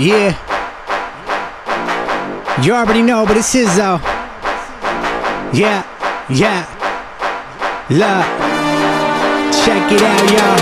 Yeah. You already know, but it's his though. Yeah. Look. Check it out, y'all.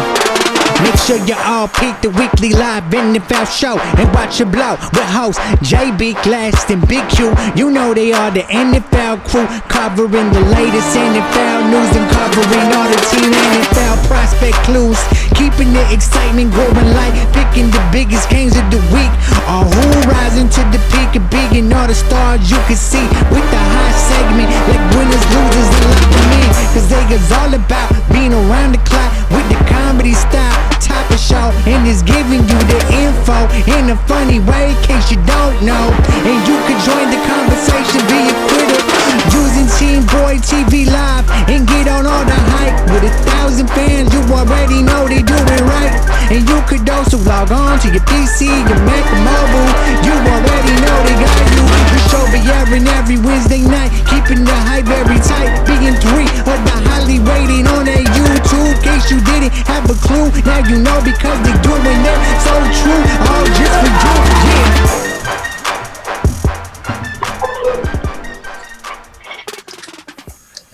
Make sure you all peek the weekly live NFL show and watch it blow with hosts JB, Glass, and Bigg Q. You know they are the NFL crew, covering the latest NFL news and covering all the team NFL prospect clues. Keeping the excitement growing like picking the biggest games of the week. Or who rising to the peak of big and all the stars you can see with the high segment like winners, losers, and like me. Cause they is all about being around the clock with the comedy style. Type of show, and it's giving you the info in a funny way in case you don't know. And you can join the conversation via Twitter using TeamBoydTV Live and get on all the hype. With 1,000 fans, you already know they do it right. And you could also log on to your PC, your Mac, or mobile. You already know they got you. The show be airing every Wednesday night, keeping the hype very tight. Being 3 of the highly rated on that YouTube. In case you didn't have a clue, now you know because they doing it so true. All just for you, yeah.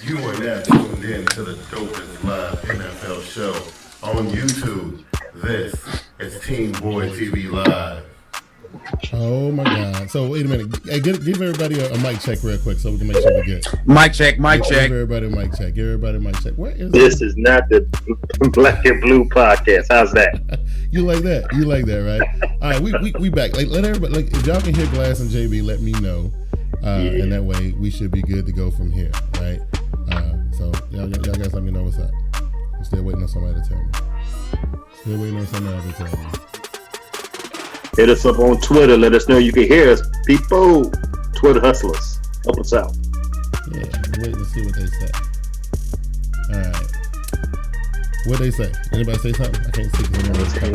You are now tuned in to the dopest live NFL show on YouTube. This is TeamBoydTV Live. Oh my God! So wait a minute. Hey, give everybody a mic check real quick so we can make sure we get mic check. Give everybody a mic check. Give everybody a mic check. Where is this? Is not the Black and Blue podcast. How's that? You like that? You like that, right? All right, we back. Like, let everybody. Like, if y'all can hear Glass and JB, let me know, and that way we should be good to go from here, right? So y'all guys, let me know what's up. I'm still waiting on somebody to tell me. Still waiting on somebody to tell me. Hit us up on Twitter. Let us know you can hear us. People, Twitter hustlers, help us out. Yeah, I'm waiting to see what they say. All right. What they say? Anybody say something? I can't see.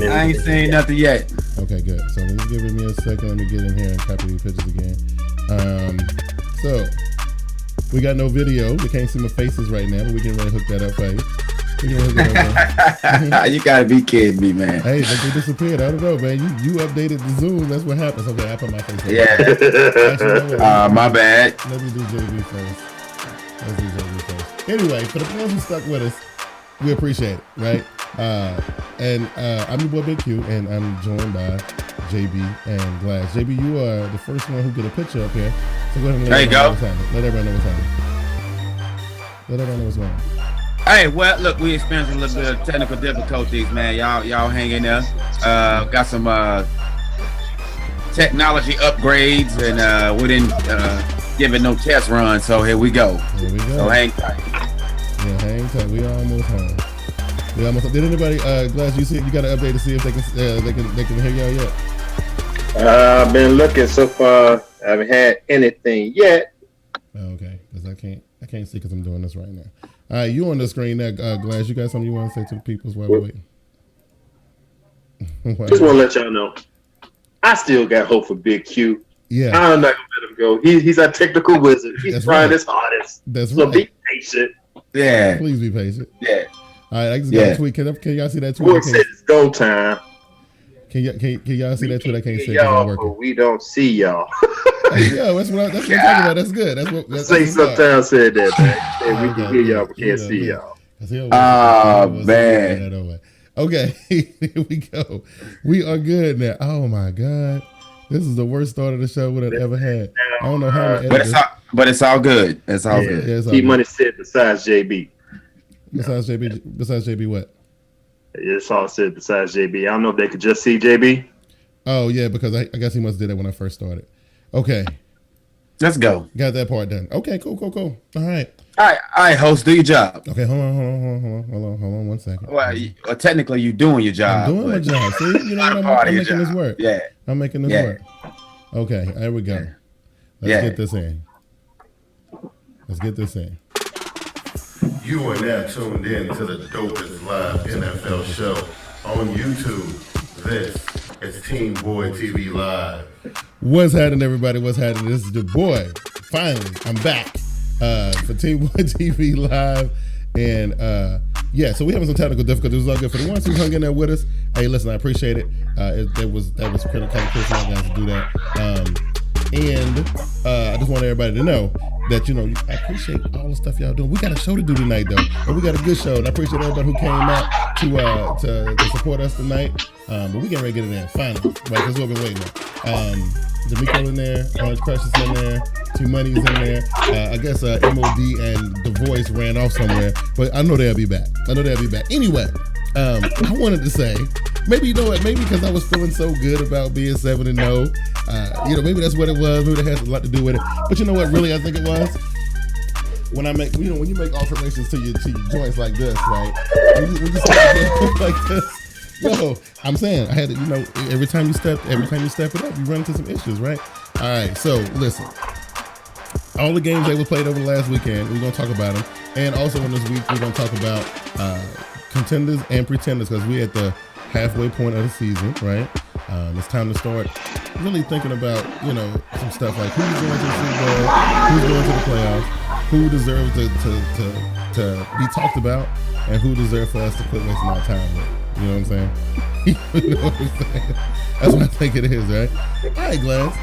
I ain't saying nothing yet. Okay, good. So just give me a second. Let me get in here and copy these pictures again. So we got no video. We can't see my faces right now, but we can really hook that up for you. You gotta be kidding me, man. Hey, they disappeared. I don't know, man. You updated the Zoom. That's what happens. Okay, I put my face on. Yeah. Actually, my bad. Let me do JB first. Anyway, for the ones who stuck with us, we appreciate it, right? I'm your boy Bigg Q, and I'm joined by JB and Glass. JB, you are the first one who get a picture up here. So go ahead and let everybody know what's happening. Hey, well, look, we experienced a little bit of technical difficulties, man. Y'all hang in there. Got some technology upgrades, and we didn't give it no test run. So here we go. So hang tight. Yeah, hang tight. We almost home. Did anybody, Glass? You got an update to see if they can hear y'all yet? I've been looking so far. I haven't had anything yet. Oh, okay, because I can't see because I'm doing this right now. All right, you on the screen there, Glass. You got something you want to say to the people while we're waiting? Just want to let y'all know, I still got hope for Bigg Q. Yeah, I'm not gonna let him go. He's a technical wizard. He's trying his hardest. So be patient. Yeah, please be patient. Yeah. All right, I just got a tweet. Can y'all see that tweet? Boy said it's go time. Can y'all see that tweet? I can't see y'all, but we don't see y'all. Yeah, that's what I'm talking about. That's good. That's say sometimes said that, man. We can hear y'all, but can't see y'all. Oh, man. Okay, here we go. We are good now. Oh my God, this is the worst start of the show we've ever had. I don't know how. But it's all good. It's all good. Yeah, T Money said besides JB. Besides JB, what? It's all said besides JB. I don't know if they could just see JB. Oh yeah, because I guess he must have did it when I first started. Okay. Let's go. Got that part done. Okay, cool. All right. All right, host, do your job. Okay, hold on 1 second. Well, technically, you're doing your job. I'm doing my job. See, you know what I'm making this work. Yeah. I'm making this work. Okay, there we go. Let's get this in. You are now tuned in to the dopest live NFL show on YouTube. This is TeamBoydTV Live. What's happening, everybody? What's happening? This is your boy. Finally, I'm back for TeamBoydTV Live. And yeah, so we having some technical difficulties. It was all good for the ones who hung in there with us. Hey, listen, I appreciate it. That was kind of cool for you guys to do that. And I just want everybody to know that, you know, I appreciate all the stuff y'all doing. We got a show to do tonight, though, and we got a good show. And I appreciate everybody who came out to support us tonight. But we getting ready to get it in finally, right? Because we've been waiting on. D'Amico in there, Orange Crush is in there, T Money is in there. I guess MOD and The Voice ran off somewhere, but I know they'll be back. Anyway, I wanted to say, maybe you know what? Maybe because I was feeling so good about being 7-0. You know, maybe that's what it was. Maybe that has a lot to do with it. But you know what? Really, I think it was when I make, you know, when you make alterations to your joints like this, right? When you start like this. Yo, I'm saying I had to, you know, every time you step it up, you run into some issues, right? All right, so listen, all the games that were played over the last weekend, we're gonna talk about them, and also in this week we're gonna talk about contenders and pretenders because we're at the halfway point of the season, right? It's time to start really thinking about, you know, some stuff like who's going to the Super Bowl, who's going to the playoffs, who deserves to be talked about, and who deserves for us to quit wasting our time with. You know what I'm saying? You know what I'm saying? That's what I think it is, right? All right, Glass.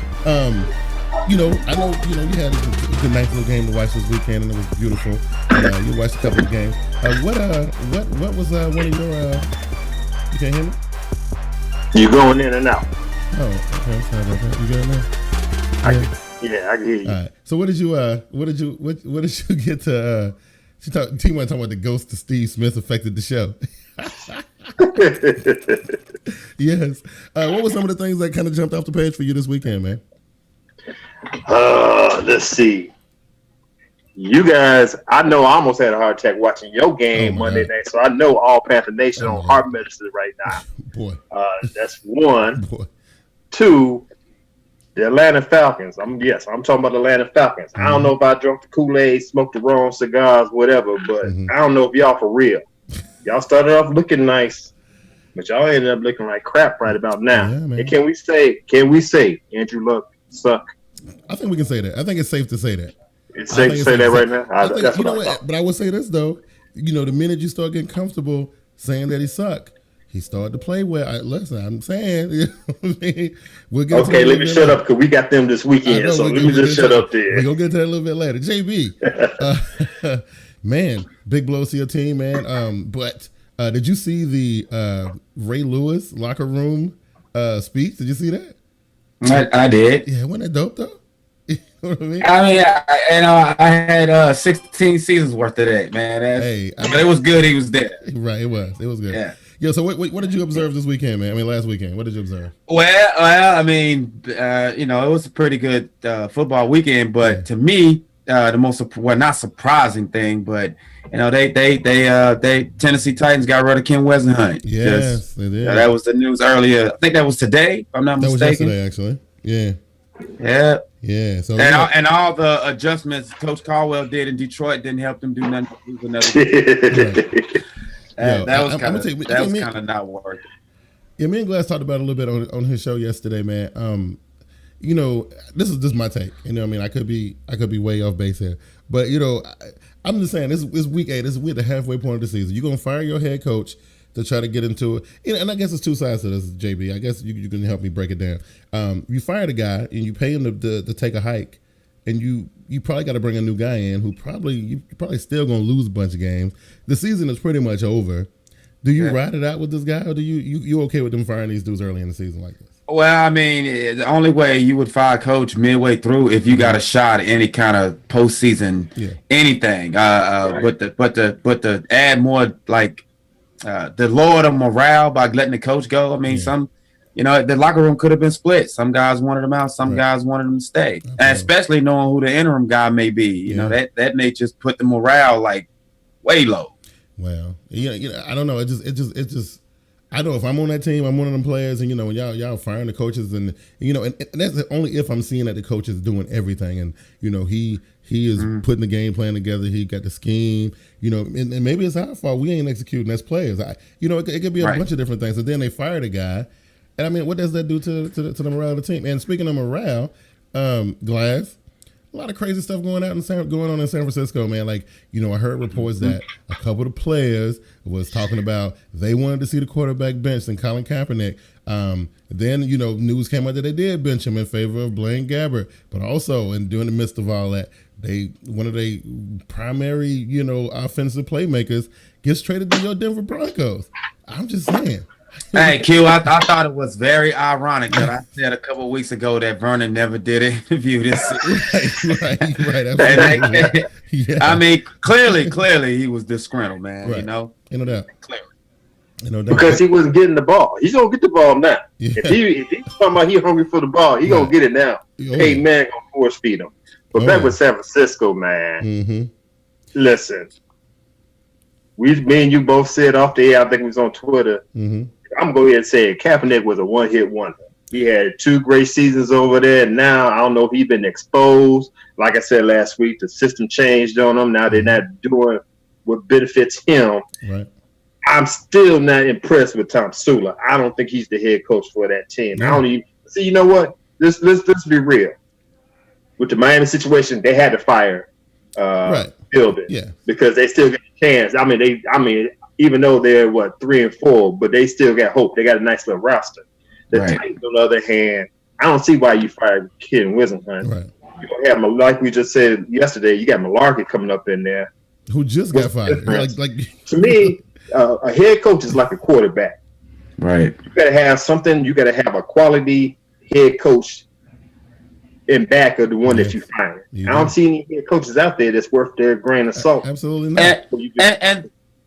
You know, I know, you know, you had a good nice little game to watch this weekend, and it was beautiful. You watched a couple of games. What was one of your? You can't hear me? You going in and out. Oh, okay. Sorry about that. You got it now? Yeah, I can hear you. All right. So what did you get to? T-Man talking about the ghost of Steve Smith affected the show. Yes. What were some of the things that kind of jumped off the page for you this weekend, man? Let's see. You guys, I know I almost had a heart attack watching your game Monday night, so I know all Panther Nation on heart medicine right now. Boy. That's one. Boy. Two, the Atlanta Falcons. I'm talking about the Atlanta Falcons. I don't know if I drank the Kool-Aid, smoked the wrong cigars, whatever, but I don't know if y'all for real. Y'all started off looking nice, but y'all ended up looking like crap right about now. Yeah, and can we say Andrew Luck suck? I think we can say that. I think it's safe to say that. It's safe to say that right now. That's you know what I what? But I will say this though, you know, the minute you start getting comfortable saying that he sucked, he started to play well. Listen, I'm saying, you know what I mean? We'll get okay, let me shut up because we got them this weekend. So let me just shut up there. We're gonna get to that a little bit later. JB, man, big blows to your team, man. But did you see the Ray Lewis locker room speech? Did you see that? I did. Yeah, wasn't that dope though? You know what I mean? I had 16 seasons worth of that, man. But it was good. He was there. Right, it was good. Yeah. Yo, so what did you observe this weekend, man? I mean, last weekend. What did you observe? Well, I mean, you know, it was a pretty good football weekend, but to me, the most not surprising thing, but you know, they Tennessee Titans got rid of Ken Wesenhunt. Yes, they did. That was the news earlier. I think that was today, if I'm not mistaken. That was yesterday, actually. Yeah. Yeah. Yeah. So and all the adjustments Coach Caldwell did in Detroit didn't help them do nothing. That was kind of not working. Yeah, me and Glass talked about it a little bit on his show yesterday, man. You know, this is my take. You know what I mean? I could be way off base here. But, you know, I'm just saying, this is week 8. We're at the halfway point of the season. You're going to fire your head coach to try to get into it. And I guess it's two sides to this, JB. I guess you can help me break it down. You fire the guy and you pay him to take a hike, and you probably got to bring a new guy in who you're probably still going to lose a bunch of games. The season is pretty much over. Do you ride it out with this guy, or do you okay with them firing these dudes early in the season like this? Well, I mean, the only way you would fire a coach midway through if you got a shot at any kind of postseason anything. But to add more like the lower the morale by letting the coach go. I mean, the locker room could have been split. Some guys wanted him out, some guys wanted him to stay, and especially knowing who the interim guy may be. You know, that may just put the morale like way low. Well, I don't know. It just. I know if I'm on that team, I'm one of them players, and you know, when y'all firing the coaches, and you know, and that's only if I'm seeing that the coach is doing everything, and you know, he is putting the game plan together, he got the scheme, you know, and maybe it's our fault we ain't executing as players. It could be a bunch of different things. And then they fire the guy, and I mean, what does that do to the morale of the team? And speaking of morale, Glass, a lot of crazy stuff going on in San Francisco, man. Like, you know, I heard reports that a couple of the players was talking about they wanted to see the quarterback bench and Colin Kaepernick. Then, you know, news came out that they did bench him in favor of Blaine Gabbert, but also, and during the midst of all that, one of their primary, you know, offensive playmakers gets traded to your Denver Broncos. I'm just saying. Hey, Q, I thought it was very ironic that I said a couple of weeks ago that Vernon never did an interview this season. Right. Absolutely. Yeah. I mean, clearly he was disgruntled, man. Right. You know? No doubt. Clearly. No doubt. Because he wasn't getting the ball. He's going to get the ball now. Yeah. If he's talking about he's hungry for the ball, he's going to get it now. Hey, man, going to force feed him. But back with San Francisco, man, listen, me and you both said off the air, I think it was on Twitter, I'm going to go ahead and say it. Kaepernick was a one-hit wonder. He had 2 great seasons over there. Now, I don't know if he's been exposed. Like I said last week, the system changed on him. Now they're not doing what benefits him. Right. I'm still not impressed with Tom Sula. I don't think he's the head coach for that team. No. I don't even see. You know what? Let's be real. With the Miami situation, they had to fire Philbin because they still got a chance. I mean, even though they're 3-4, but they still got hope. They got a nice little roster. The Titans, on the other hand, I don't see why you fired Kid Wisenhunt. Right. You don't have, like we just said yesterday, you got Malarkey coming up in there, who just got fired. Like to me, a head coach is like a quarterback. Right. You got to have something. You got to have a quality head coach in back of the one that you find. I don't see any head coaches out there that's worth their grain of salt. Absolutely not.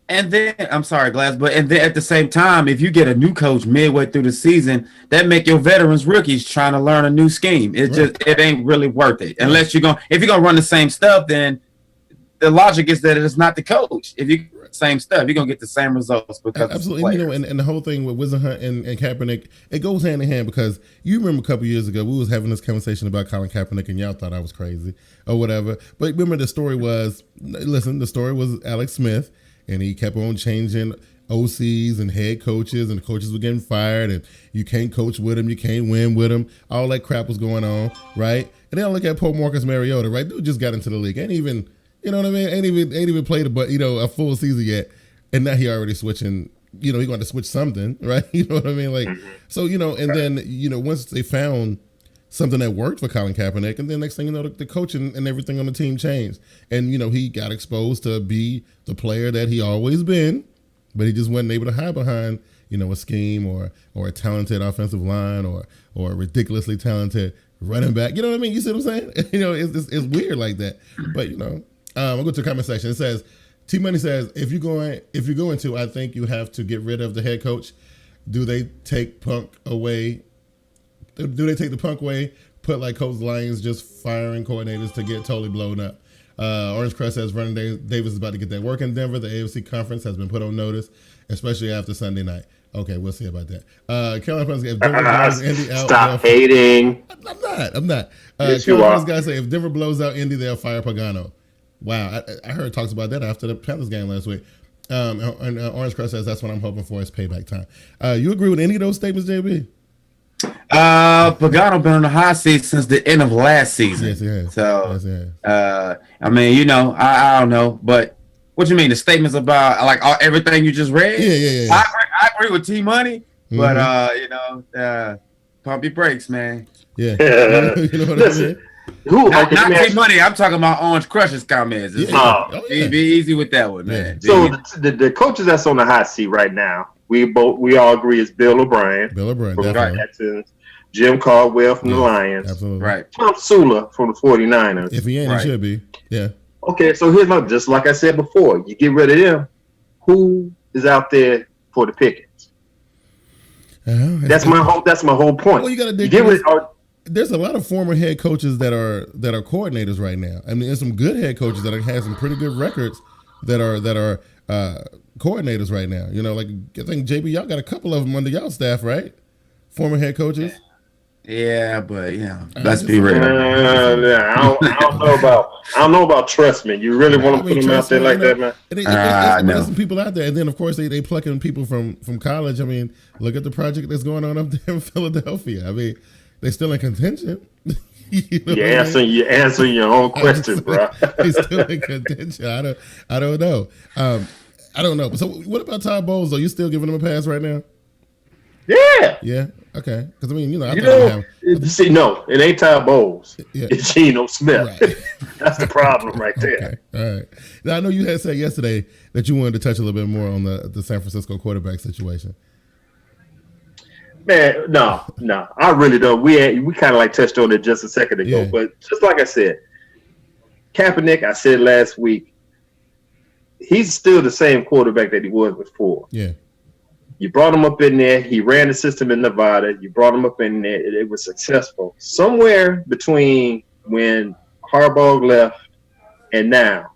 And then I'm sorry, Glass, but and then at the same time, if you get a new coach midway through the season, that make your veterans rookies trying to learn a new scheme. It ain't really worth it unless if you're gonna run the same stuff. Then the logic is that it's not the coach. If you same stuff, you're gonna get the same results because absolutely. You know, and the whole thing with Wisenhunt and Kaepernick, it goes hand in hand because you remember a couple years ago we was having this conversation about Colin Kaepernick and y'all thought I was crazy or whatever. But remember the story was Alex Smith. And he kept on changing OCs and head coaches, and the coaches were getting fired, and you can't coach with him, you can't win with him. All that crap was going on, right? And then I look at Paul Marcus Mariota, right? Dude just got into the league, ain't even, you know what I mean? Ain't even played a full season yet, and now he already switching. You know, he going to switch something, right? You know what I mean? Like, so you know, and then you know, once they found something that worked for Colin Kaepernick, and then next thing you know, the coaching and everything on the team changed. And, you know, he got exposed to be the player that he always been, but he just wasn't able to hide behind, you know, a scheme or a talented offensive line or a ridiculously talented running back. You know what I mean? You see what I'm saying? You know, it's weird like that. But, you know, I'll go to the comment section. It says, T-Money says, if you're going to, I think you have to get rid of the head coach. Do they take Punk away? Do they take the Punk way? Put like Coach Lions just firing coordinators to get totally blown up. Orange Crest says Vernon Davis is about to get that work in Denver. The AFC conference has been put on notice, especially after Sunday night. Okay, we'll see about that. Carolina Panthers, if Denver blows Indy out, stop hating. I'm not. Yes, Carolina's guys say if Denver blows out Indy, they'll fire Pagano. Wow, I heard talks about that after the Panthers game last week. And Orange Crest says that's what I'm hoping for is payback time. You agree with any of those statements, JB? Pagano been on the hot seat since the end of last season. Yes, he has. So, yes, he has. I mean, you know, I don't know, but what you mean? The statements about like everything you just read? Yeah. I agree with T Money, but you know, pump your brakes, man. Yeah. You know what I mean? Not T Money. I'm talking about Orange Crush's comments. Be easy with that one, man. So the coaches that's on the hot seat right now, we all agree is Bill O'Brien from the Texans, Jim Caldwell from the Lions, absolutely right. Tom Sula from the 49ers. If he ain't, he should be. Yeah. Okay, so here's just like I said before, you get rid of them. Who is out there for the pickings? That's my whole point. Well, you got to dig. There's a lot of former head coaches that are coordinators right now. I mean, there's some good head coaches that have had some pretty good records that are coordinators right now. You know, like I think JB, y'all got a couple of them under y'all staff, right? Former head coaches. Yeah, but yeah, let's be real. I don't know about Trustman. You really want to put them out there like that, man? There's some people out there, and then of course they plucking people from college. I mean, look at the project that's going on up there in Philadelphia. I mean, they still in contention. You're answering your own question, bro. He's still in contention. I don't know. I don't know. So what about Todd Bowles, though? You still giving him a pass right now? Yeah. Yeah. Okay. Because I mean, no, it ain't Todd Bowles. Yeah. It's Geno Smith. Right. That's the problem right there. Okay. All right. Now I know you had said yesterday that you wanted to touch a little bit more on the San Francisco quarterback situation. Man, no, I really don't. We kind of like touched on it just a second ago, but just like I said, Kaepernick, I said last week, he's still the same quarterback that he was before. Yeah. You brought him up in there. He ran the system in Nevada. You brought him up in there. It was successful. Somewhere between when Harbaugh left and now,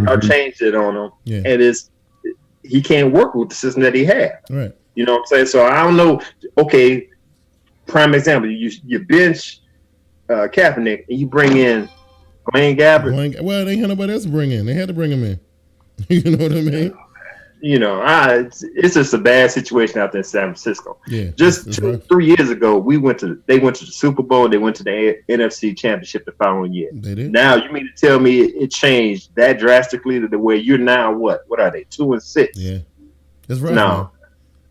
I changed it on him, and he can't work with the system that he had. Right. You know what I'm saying? So I don't know. Okay, prime example. You bench Kaepernick and you bring in Blaine Gabbert. Well, they had nobody else to bring in. They had to bring him in. You know what I mean? It's just a bad situation out there in San Francisco. Yeah. Just 3 years ago, they went to the Super Bowl. They went to the NFC Championship the following year. They did. Now you mean to tell me it changed that drastically to the way you're now? What are they? 2-6? Yeah. It's rough. No. Man.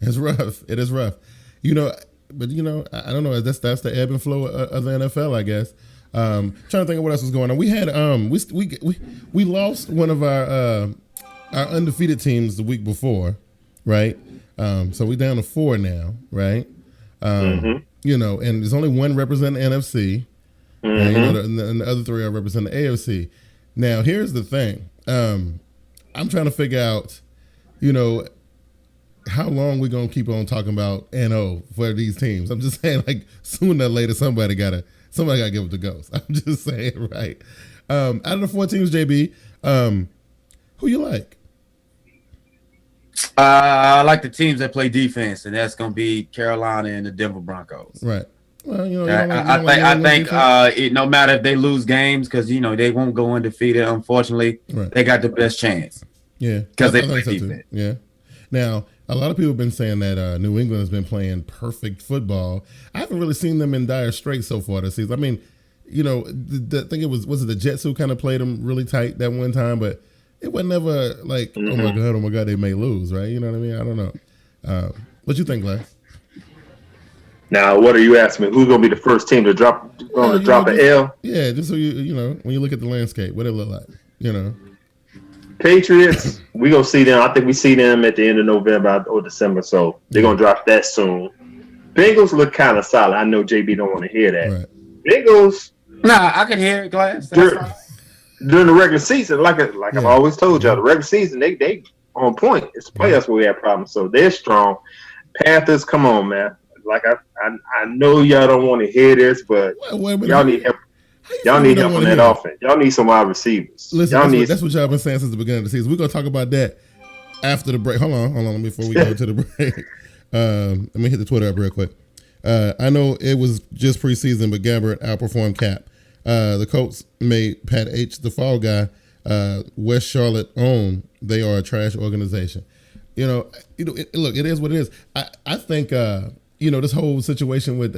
It's rough. It is rough. But I don't know. That's the ebb and flow of the NFL, I guess. Trying to think of what else was going on. We had we lost one of our undefeated teams the week before, right? So we're down to 4 now, right? And there's only one representing the NFC, and the other 3 are representing the AFC. Now, here's the thing. I'm trying to figure out, how long we gonna keep on talking about NO for these teams? I'm just saying, like, sooner or later somebody gotta give it the ghost. I'm just saying, right? Out of the 4 teams, JB, who you like? I like the teams that play defense, and that's gonna be Carolina and the Denver Broncos. Right. Well, I think no matter if they lose games, because they won't go undefeated. Unfortunately, they got the best chance. Yeah, because they play defense. Yeah. Now, a lot of people have been saying that New England has been playing perfect football. I haven't really seen them in dire straits so far this season. I mean, I think it was it the Jets who kind of played them really tight that one time, but it was never like, oh my God, they may lose, right? You know what I mean? I don't know. What you think, Glass? Now, what are you asking me? Who's going to be the first team to drop an L? Yeah, just so when you look at the landscape, what it look like, Patriots, we gonna see them. I think we see them at the end of November or December, so they're gonna drop that soon. Bengals look kind of solid. I know JB don't want to hear that. Right. Bengals. Nah, I can hear it, Glass. During the regular season, like I've always told y'all, the regular season they on point. It's the playoffs where we have problems, so they're strong. Panthers, come on, man. Like I know y'all don't want to hear this, but y'all need help. Y'all need help on that offense. Y'all need some wide receivers. Listen, that's what y'all been saying since the beginning of the season. We're gonna talk about that after the break. Hold on, before we go to the break. Let me hit the Twitter up real quick. I know it was just preseason, but Gabbert outperformed Cap. The Colts made Pat H the fall guy. West Charlotte own. They are a trash organization. Look, it is what it is. I think this whole situation with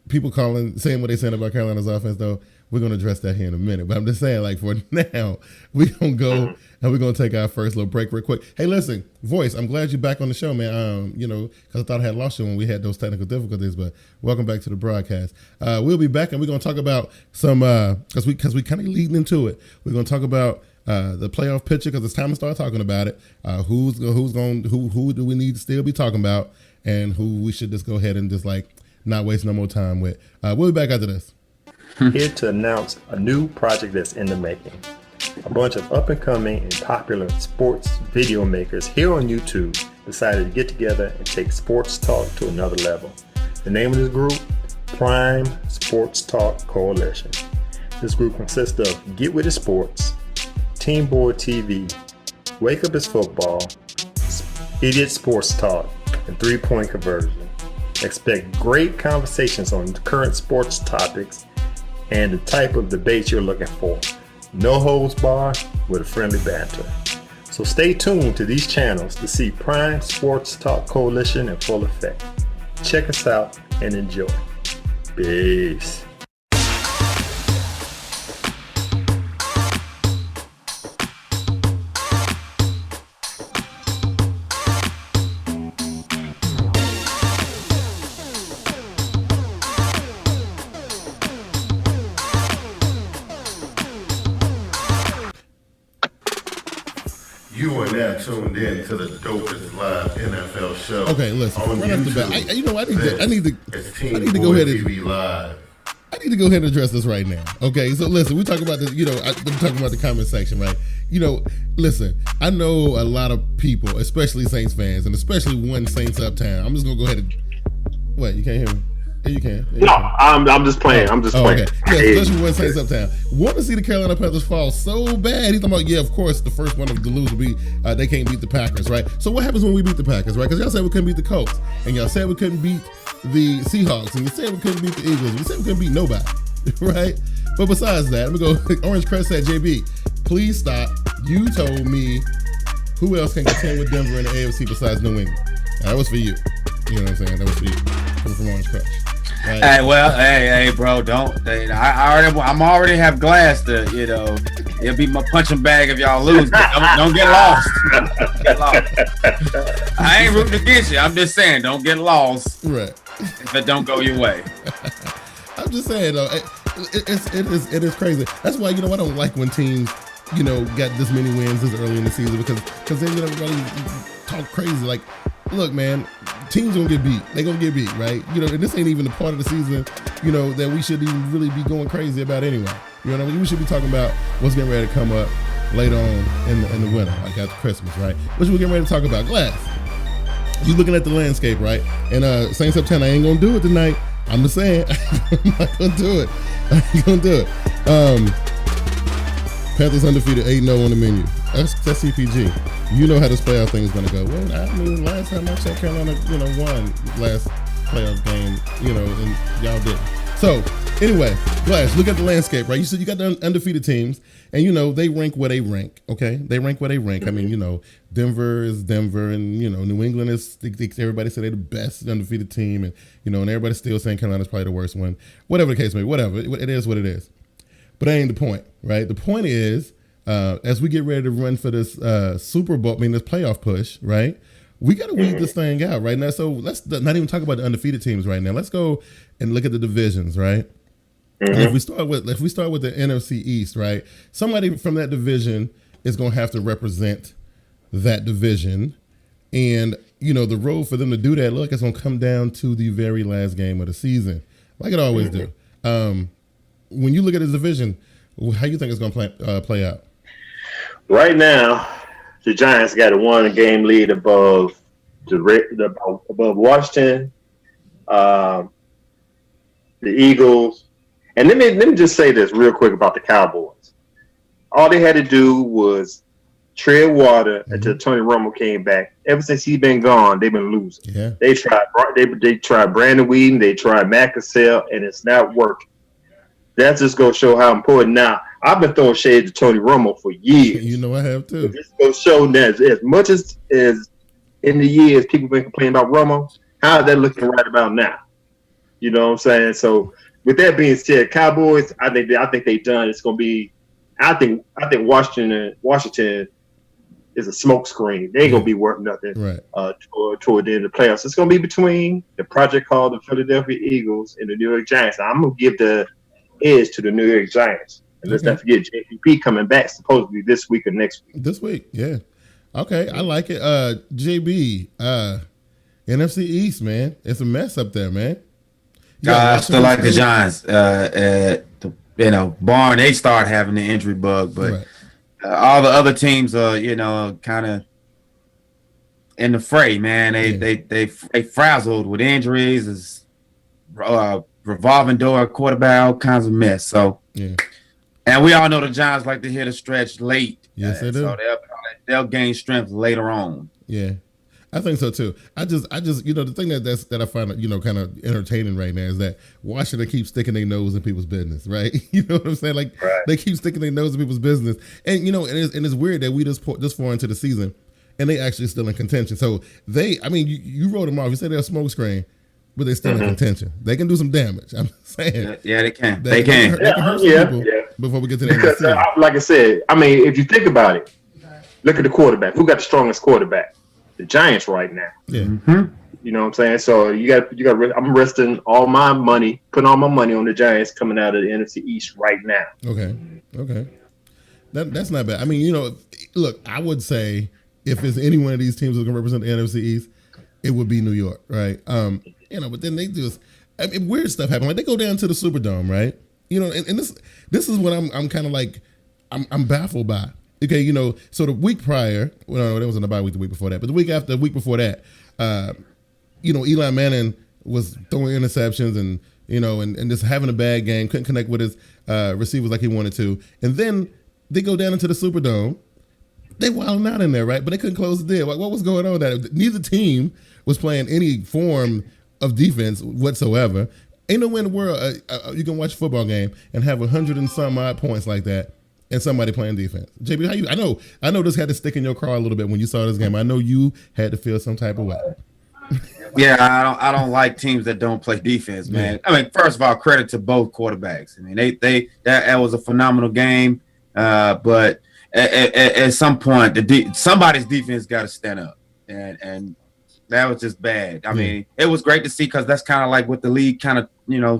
people saying what they're saying about Carolina's offense, though, we're going to address that here in a minute. But I'm just saying, like, for now, we're going to go and we're going to take our first little break real quick. Hey, listen, Voice, I'm glad you're back on the show, man. Because I thought I had lost you when we had those technical difficulties, but welcome back to the broadcast. We'll be back, and we're going to talk about some, because we kind of leading into it. We're going to talk about the playoff picture, because it's time to start talking about it. Who do we need to still be talking about, and who we should just go ahead and just, like, not waste no more time with. We'll be back after this. Here to announce a new project that's in the making. A bunch of up-and-coming and popular sports video makers here on YouTube decided to get together and take sports talk to another level. The name of this group, Prime Sports Talk Coalition. This group consists of Get With It Sports, TeamBoydTV, Wake Up It's Football, Idiot Sports Talk, and 3-Point Conversion. Expect great conversations on current sports topics and the type of debates you're looking for. No holds barred with a friendly banter. So stay tuned to these channels to see Prime Sports Talk Coalition in full effect. Check us out and enjoy. Peace. You are now tuned in to the dopest live NFL show. Okay, listen. On Right off the bat, YouTube. I need to go ahead and TV Live. I need to go ahead and address this right now. Okay, so listen, we talk about this. I'm talking about the comment section, right? Listen, I know a lot of people, especially Saints fans, and especially one Saints Uptown. I'm just gonna go ahead and. What? You can't hear me? Yeah, you can. Yeah, I'm just playing. I'm just playing. Okay. Yeah, especially one Saints Uptown. Want to see the Carolina Panthers fall so bad. He's talking about, yeah, of course, the first one to lose will be they can't beat the Packers, right? So what happens when we beat the Packers, right? Because y'all said we couldn't beat the Colts, and y'all said we couldn't beat the Seahawks, and you said we couldn't beat the Eagles, and you said we couldn't beat nobody, right? But besides that, I'm going to go, Orange Crest said, JB, please stop. You told me who else can contend with Denver in the AFC besides New England. And that was for you. You know what I'm saying? That was for you. Coming from Orange Crest. Right. Hey, bro, don't. I'm already have glass to, it'll be my punching bag if y'all lose. But don't get lost. I ain't rooting against you. I'm just saying, don't get lost. Right. If it don't go your way. I'm just saying, though, it is crazy. That's why, I don't like when teams, got this many wins this early in the season because then everybody talk crazy. Like, look, man, teams gonna get beat. They gonna get beat, right? And this ain't even a part of the season, that we should even really be going crazy about anyway. You know what I mean? We should be talking about what's getting ready to come up later on in the winter, like after Christmas, right? Which we're getting ready to talk about. Glass, you looking at the landscape, right? And Saints up 10, I ain't gonna do it tonight. I'm just saying, I'm not gonna do it. I ain't gonna do it. Panthers undefeated 8-0 on the menu. That's CPG. You know how this playoff thing is going to go. Well, I mean, last time I checked, Carolina, won last playoff game, and y'all didn't. So, anyway, Glass, look at the landscape, right? You said you got the undefeated teams, and, they rank where they rank, okay? They rank where they rank. I mean, Denver is Denver, and, New England is, everybody said they're the best undefeated team, and, and everybody's still saying Carolina's probably the worst one. Whatever the case may be, whatever. It is what it is. But that ain't the point, right? The point is, as we get ready to run for this Super Bowl, this playoff push, right? We got to weed this thing out right now. So let's not even talk about the undefeated teams right now. Let's go and look at the divisions, right? And if we start with the NFC East, right? Somebody from that division is going to have to represent that division, and the road for them to do that, look, it's going to come down to the very last game of the season, like it always do. When you look at this division, how you think it's going to play out? Right now, the Giants got a 1-game lead above Washington, the Eagles, and let me just say this real quick about the Cowboys. All they had to do was tread water until Tony Romo came back. Ever since he's been gone, they've been losing. Yeah. They tried Brandon Weeden, they tried Matt Cassell, and it's not working. That's just going to show how important. Now, I've been throwing shade to Tony Romo for years. I have too. This going to show that as much as in the years people been complaining about Romo, how is that looking right about now? You know what I'm saying? So, with that being said, Cowboys, I think they've done. It's going to be. I think Washington is a smokescreen. They ain't going to be worth nothing. Right. Toward the end of the playoffs, it's going to be between the project called the Philadelphia Eagles and the New York Giants. Now, I'm going to give the edge to the New York Giants. And let's not forget JPP coming back supposedly this week or next week. This week, yeah. Okay, I like it. JB, NFC East, man. It's a mess up there, man. I still like the Giants. Barn, they start having the injury bug, but right. All the other teams are, kind of in the fray, man. They frazzled with injuries, is revolving door, quarterback, all kinds of mess. So, yeah. And we all know the Giants like to hit a stretch late. Yes, they do. So they'll gain strength later on. Yeah, I think so too. I just the thing that I find kind of entertaining right now is that Washington keeps sticking their nose in people's business, right? You know what I'm saying? Like They keep sticking their nose in people's business, and it's weird that we just far into the season, and they actually still in contention. So you wrote them off. You said they're a smoke screen. But they're still in contention. They can do some damage. I'm saying. Yeah, they can. They can hurt some people before we get to the end of the season. Like I said, if you think about it, look at the quarterback. Who got the strongest quarterback? The Giants right now. Yeah. You know what I'm saying? So you got. I'm resting all my money, putting all my money on the Giants coming out of the NFC East right now. Okay. That's not bad. I mean, look, I would say if it's any one of these teams that's going to represent the NFC East, it would be New York, right? But then they just, weird stuff happen. Like they go down to the Superdome, right? And this is what I'm kind of like, I'm baffled by. Okay, so the week prior, well, there wasn't a bye week the week before that, but the week before that, Eli Manning was throwing interceptions and just having a bad game, couldn't connect with his receivers like he wanted to. And then they go down into the Superdome. They wilding out in there, right? But they couldn't close the deal. What was going on there? Neither team was playing any form of defense whatsoever. Ain't no way in the world you can watch a football game and have 100 and some odd points like that and somebody playing defense. JB, I know this had to stick in your craw a little bit when you saw this game. I know you had to feel some type of way. Yeah, I don't like teams that don't play defense, man. Yeah. I mean, first of all, credit to both quarterbacks. I mean, that was a phenomenal game, but at some point, somebody's defense got to stand up, and that was just bad. I mean, it was great to see because that's kind of like what the league kind of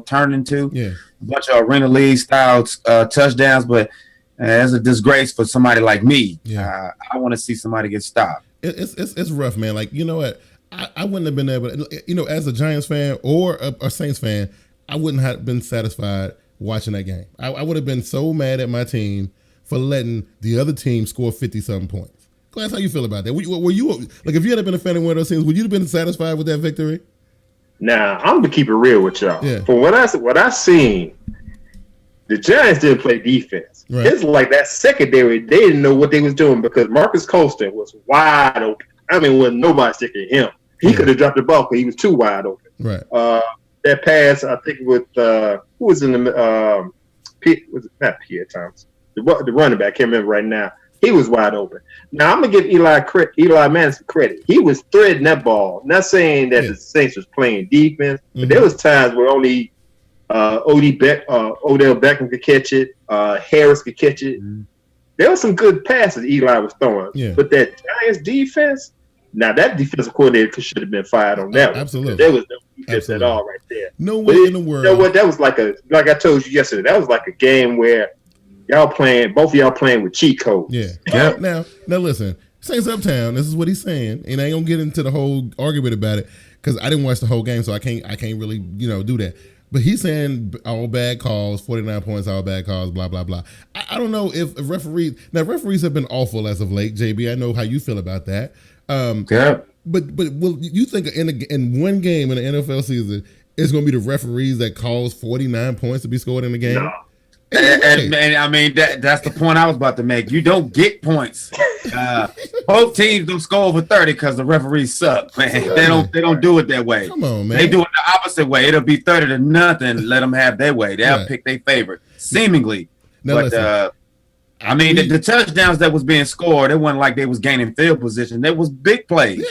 turned into. Yeah, a bunch of arena league style touchdowns, but as a disgrace for somebody like me. Yeah, I want to see somebody get stopped. It's rough, man. Like, you know what? I wouldn't have been able to, as a Giants fan or a Saints fan, I wouldn't have been satisfied watching that game. I would have been so mad at my team for letting the other team score 50-something points. Glass, how you feel about that? Were you like, if you had been a fan of one of those teams, would you have been satisfied with that victory? Nah, I'm gonna keep it real with y'all. Yeah. From what I seen, the Giants didn't play defense. Right. It's like that secondary, they didn't know what they was doing because Marcus Colston was wide open. I mean, when nobody sticking him. He could have dropped the ball because he was too wide open. Right. That pass, I think, with who was in the was it not Pierre Thomas, the running back? I can't remember right now. He was wide open. Now I'm gonna give Eli Manning some credit. He was threading that ball. Not saying that the Saints was playing defense, but there was times where only Odell Beckham could catch it. Harris could catch it. There were some good passes Eli was throwing. Yeah. But that Giants defense. Now, that defensive coordinator should have been fired on that one. Absolutely. There was no defense at all right there. No way in the world. You know what? That was like I told you yesterday, that was like a game where both of y'all playing with cheat codes. Yeah. Yep. Now listen, Saints Uptown, this is what he's saying, and I ain't going to get into the whole argument about it because I didn't watch the whole game, so I can't really, do that. But he's saying all bad calls, 49 points, all bad calls, blah, blah, blah. I don't know if referees have been awful as of late, JB. I know how you feel about that. But will you think in one game in the NFL season it's going to be the referees that calls 49 points to be scored in the game? No. And I mean that's the point I was about to make. You don't get points. Both teams don't score over 30 because the referees suck, man. They don't do it that way. Come on, man. They do it the opposite way. It'll be 30-0. Let them have their way. They'll pick their favorite, seemingly. Now, but I mean, the touchdowns that was being scored, it wasn't like they was gaining field position. There was big plays.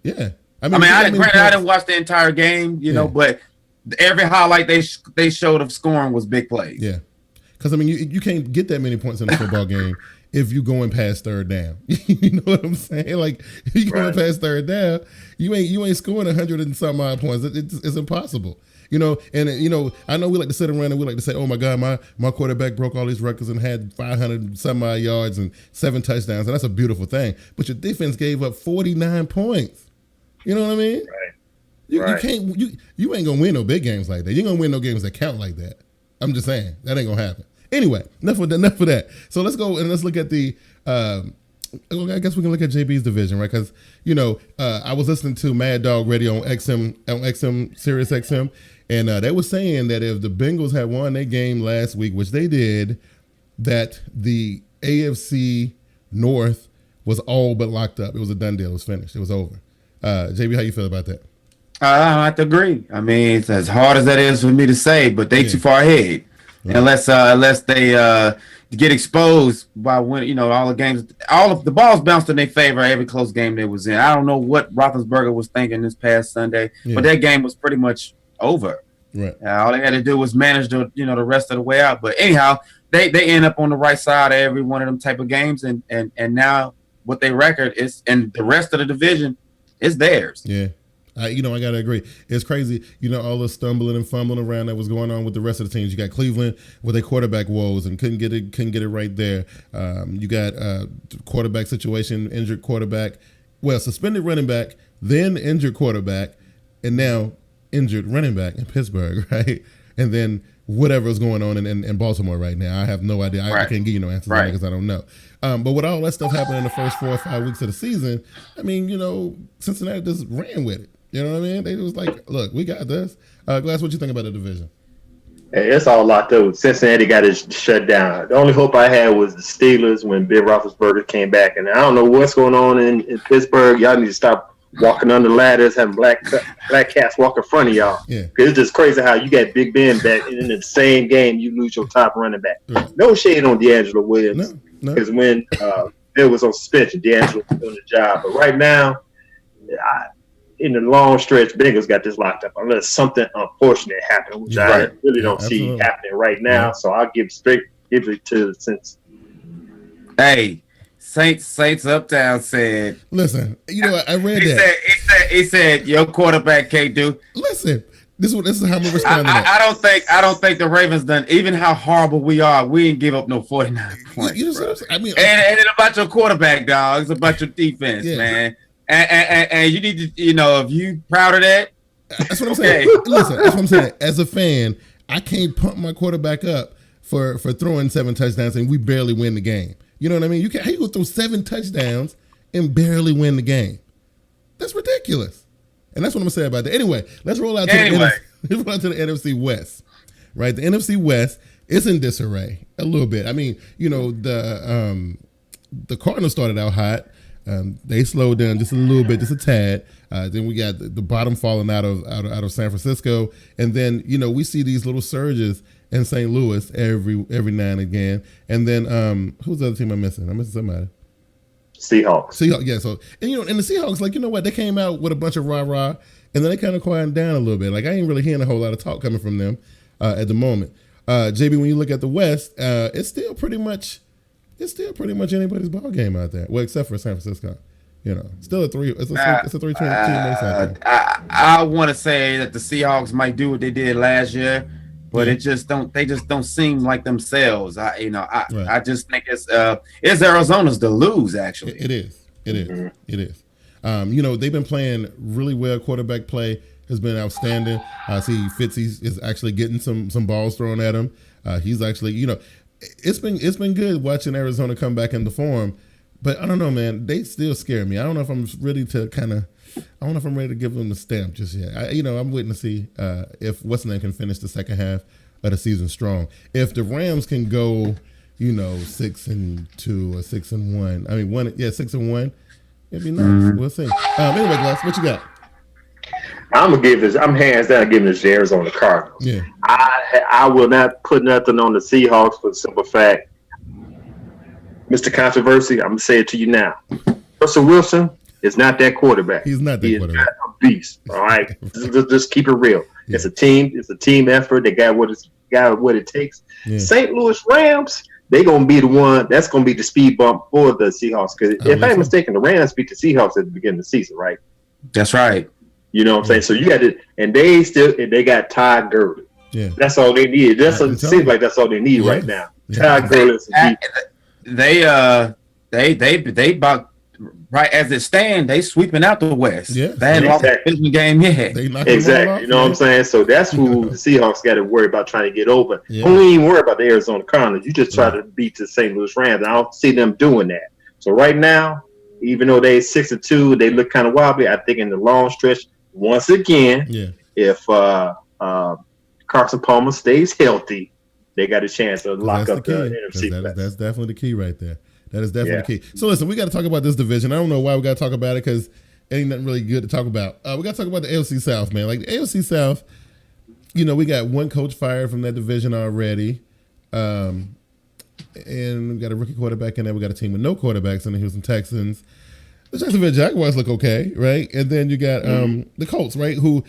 Yeah. I didn't watch the entire game, but every highlight they showed of scoring was big plays. Yeah, because I mean, you can't get that many points in a football game if you're going past third down. You know what I'm saying? Like, if you're going past third down, you ain't scoring 100 and some odd points. It's impossible. I know we like to sit around and we like to say, oh my God, my quarterback broke all these records and had 500 some odd yards and 7 touchdowns, and that's a beautiful thing. But your defense gave up 49 points. You know what I mean? Right. You can't. You ain't gonna win no big games like that. You ain't gonna win no games that count like that. I'm just saying that ain't gonna happen. Anyway, enough of that. So let's go and let's look at the. I guess we can look at JB's division, right? Because I was listening to Mad Dog Radio on XM, Sirius XM, and they were saying that if the Bengals had won their game last week, which they did, that the AFC North was all but locked up. It was a done deal. It was finished. It was over. JB, how you feel about that? I have to agree. I mean, it's as hard as that is for me to say, but they too far ahead. Right. Unless they get exposed by winning, all the games, all of the balls bounced in their favor every close game they was in. I don't know what Roethlisberger was thinking this past Sunday, but that game was pretty much over. Right. All they had to do was manage the rest of the way out. But anyhow, they end up on the right side of every one of them type of games, and now what they record is, and the rest of the division is theirs. Yeah. I got to agree. It's crazy, all the stumbling and fumbling around that was going on with the rest of the teams. You got Cleveland with their quarterback woes and couldn't get it right there. You got quarterback situation, injured quarterback, suspended running back, then injured quarterback, and now injured running back in Pittsburgh, right? And then whatever is going on in Baltimore right now. I have no idea. I can't give you no answers on that because I don't know. But with all that stuff happening in the first 4 or 5 weeks of the season, I mean, Cincinnati just ran with it. You know what I mean? They was like, look, we got this. Glass, what you think about the division? Hey, it's all locked up. Cincinnati got it shut down. The only hope I had was the Steelers when Ben Roethlisberger came back. And I don't know what's going on in Pittsburgh. Y'all need to stop walking under ladders, having black cats walk in front of y'all. Yeah. It's just crazy how you got Big Ben back, and in the same game you lose your top running back. Right. No shade on D'Angelo Williams, because when Bill was on suspension, D'Angelo was doing the job. But right now, in the long stretch, Bengals got this locked up unless something unfortunate happened, which I really don't see happening right now. Yeah. So I'll give it to the Saints. Hey, Saints Uptown said. Listen, I read that. He said your quarterback can't do. Listen, this is how I'm gonna respond to that. I don't think the Ravens done. Even how horrible we are, we ain't give up no 49 points. You know what I'm saying? I mean, and it's about your quarterback, dog. It's about your defense, man. And you need to, if you proud of that. That's what I'm saying. Listen, that's what I'm saying. As a fan, I can't pump my quarterback up for throwing 7 touchdowns and we barely win the game. You know what I mean? How you go throw 7 touchdowns and barely win the game? That's ridiculous. And that's what I'm gonna say about that. Anyway, let's roll out to the NFC West. Right? The NFC West is in disarray a little bit. I mean, the Cardinals started out hot. They slowed down just a little bit, just a tad. Then we got the bottom falling out of San Francisco, and then we see these little surges in St. Louis every now and again. And then who's the other team I'm missing? I'm missing somebody. Seahawks. Yeah. So and the Seahawks, like what, they came out with a bunch of rah-rah, and then they kind of quieted down a little bit. Like I ain't really hearing a whole lot of talk coming from them at the moment. JB, when you look at the West, it's still pretty much anybody's ball game out there. Well, except for San Francisco. Still it's a 3-2 team race out there. I want to say that the Seahawks might do what they did last year, but they just don't seem like themselves. I just think it's Arizona's to lose. Actually, it is. They've been playing really well. Quarterback play has been outstanding. I see Fitzy is actually getting some balls thrown at him. He's actually, it's been good watching Arizona come back into form, but I don't know, man. They still scare me. I don't know if I'm ready to give them the stamp just yet. I'm waiting to see if what's the name can finish the second half of the season strong. If the Rams can go, 6-2 or 6-1. I mean, 6-1. It'd be nice. Mm-hmm. We'll see. Anyway, Glass, what you got? I'm hands down giving this to Arizona Cardinals. Yeah. I will not put nothing on the Seahawks for the simple fact, Mr. Controversy, I'm gonna say it to you now. Russell Wilson is not that quarterback. He's not that quarterback. He's not a beast. All right, just keep it real. Yeah. It's a team. It's a team effort. They got what it takes. Yeah. St. Louis Rams, they're gonna be the one. That's gonna be the speed bump for the Seahawks. Because if I'm mistaken, the Rams beat the Seahawks at the beginning of the season, right? That's right. You know what I'm saying? So you got it, and they got Todd Gurley. Yeah, that's all they need. It seems like that's all they need right now. Yeah. Todd Gurley. They about right as it stands. They sweeping out the West. Yeah, they ain't lost a division game yet. Exactly. You know what I'm saying? So that's who the Seahawks got to worry about trying to get over. Yeah. Don't even worry about the Arizona Cardinals. You just try to beat the St. Louis Rams. I don't see them doing that. So right now, even though they 6-2, they look kind of wobbly. I think in the long stretch, once again, if Carson Palmer stays healthy, they got a chance to lock up the NFC. That's definitely the key right there. That is definitely the key. So listen, we got to talk about this division. I don't know why we got to talk about it because it ain't nothing really good to talk about. We got to talk about the AFC South, man. Like the AFC South, we got one coach fired from that division already. And we got a rookie quarterback in there. We got a team with no quarterbacks in the Houston Texans. The Jacksonville Jaguars look okay, right? And then you got the Colts, right? Who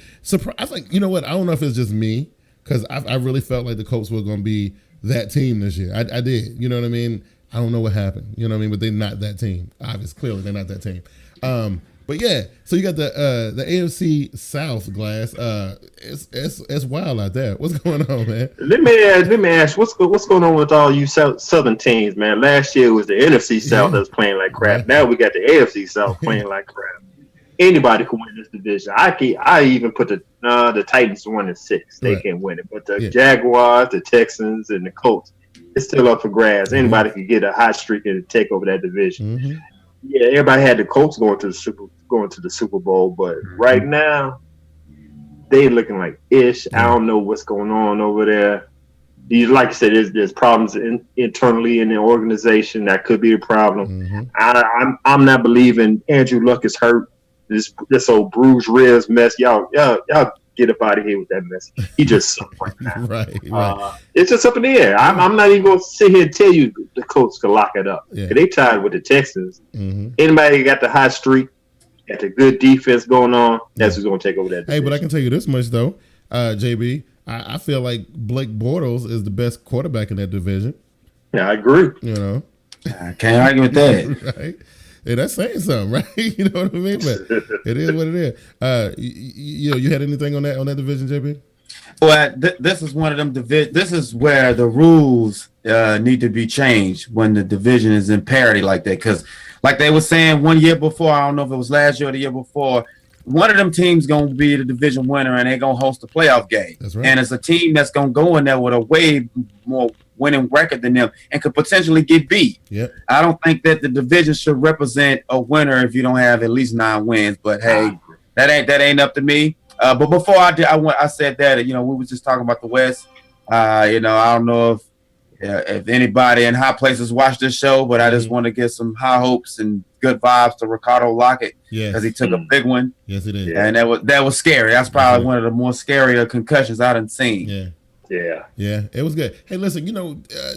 I think, you know what? I don't know if it's just me because I really felt like the Colts were going to be that team this year. I did. You know what I mean? I don't know what happened. You know what I mean? But they're not that team. Obviously, clearly they're not that team. But But yeah, so you got the AFC South, Glass. It's wild out there. What's going on, man? Let me ask, what's going on with all you Southern teams, man? Last year it was the NFC South that was playing like crap. Right. Now we got the AFC South playing like crap. Anybody can win this division. I even put the Titans 1-6. They can win it, but the Jaguars, the Texans, and the Colts, it's still up for grabs. Anybody can get a hot streak and take over that division. Yeah, everybody had the Colts going to the Super Bowl, but right now they looking like ish. I don't know what's going on over there. Like you said, there's problems internally in the organization. That could be a problem. I'm not believing Andrew Luck is hurt. This old bruised ribs mess. Y'all get up out of here with that mess. He just sucked right now. Right. It's just up in the air. I'm not even going to sit here and tell you the Colts can lock it up. They tied with the Texans. Anybody got the hot streak, got the good defense going on, that's who's going to take over that division. Hey, but I can tell you this much, though, JB. I feel like Blake Bortles is the best quarterback in that division. Yeah, I agree. You know? I can't argue with that. Right? Yeah, that's saying something, right? You know what I mean? But it is what it is. You had anything on that division, JP? Well, this is one of them divisions. This is where the rules need to be changed when the division is in parity like that. Because, like they were saying 1 year before, I don't know if it was last year or the year before, one of them teams going to be the division winner and they're going to host a playoff game. That's right. And it's a team that's going to go in there with a way more winning record than them and could potentially get beat. Yep. I don't think that the division should represent a winner if you don't have at least 9 wins. But hey, that ain't up to me. But before I said that, we were just talking about the West. I don't know if anybody in high places watch this show, but I just want to get some high hopes and good vibes to Ricardo Lockett because he took a big one. Yes, it is. And that was scary. That's probably one of the more scarier concussions I done seen. Yeah, it was good. Hey, listen,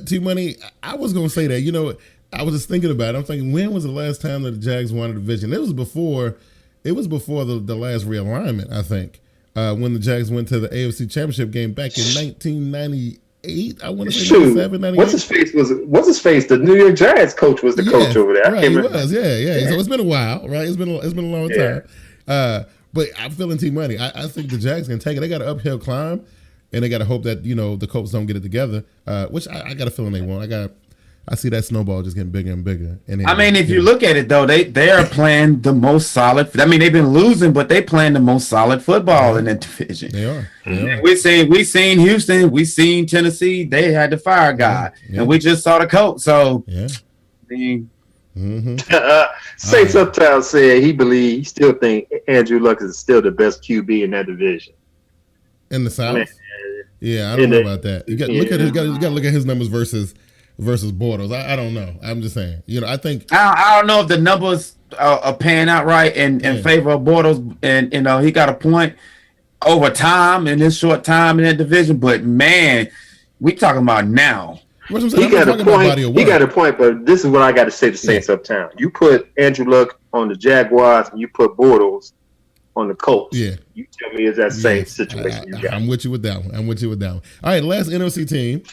T-Money, I was going to say that, I was just thinking about it. I'm thinking, when was the last time that the Jags won a division? It was before the last realignment, I think, when the Jags went to the AFC Championship game back in 1998. I want to say 97, 98. What's his face? The New York Giants coach was the coach over there. Right, he was, yeah. So it's been a while, right? It's been a long time. But I'm feeling T-Money. I think the Jags can take it. They got an uphill climb. And they got to hope that, the Colts don't get it together, which I got a feeling they won't. I see that snowball just getting bigger and bigger. And if you look at it, though, they are playing the most solid. They've been losing, but they playing the most solid football in that division. They are. We seen Houston. We seen Tennessee. They had the fire guy. And we just saw the Colts. So, Saints Uptown said he still think Andrew Luck is still the best QB in that division. In the South? Yeah, I don't know about that. You got to look at his numbers versus Bortles. I don't know. I'm just saying. I think I don't know if the numbers are panning out right in favor of Bortles, and he got a point over time in this short time in that division. But man, we talking about now. He got a point, but this is what I got to say to Saints Uptown. You put Andrew Luck on the Jaguars, and you put Bortles on the Colts. Yeah. You tell me is that same situation you got. I'm with you with that one. All right, the last NFC team,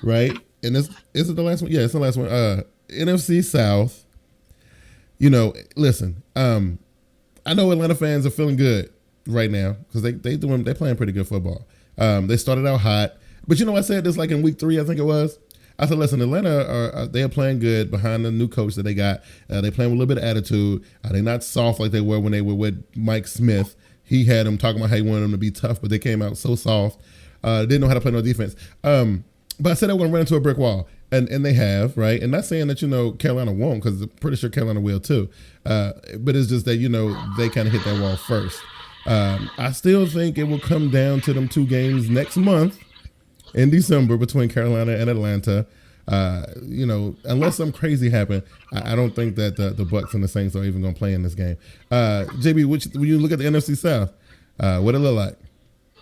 right? And is it the last one? Yeah, it's the last one. NFC South. Listen, I know Atlanta fans are feeling good right now because they're playing pretty good football. They started out hot. But I said this like in week 3, I think it was. I said, listen, Atlanta, they are playing good behind the new coach that they got. They playing with a little bit of attitude. They're not soft like they were when they were with Mike Smith. He had them talking about how he wanted them to be tough, but they came out so soft. Didn't know how to play no defense. But I said they were going to run into a brick wall, and they have, right? And not saying that, Carolina won't, because I'm pretty sure Carolina will too. But it's just that, they kind of hit that wall first. I still think it will come down to them 2 games next month in December between Carolina and Atlanta. Unless something crazy happen, I don't think that the Bucs and the Saints are even going to play in this game. JB, when you look at the NFC South, what it look like?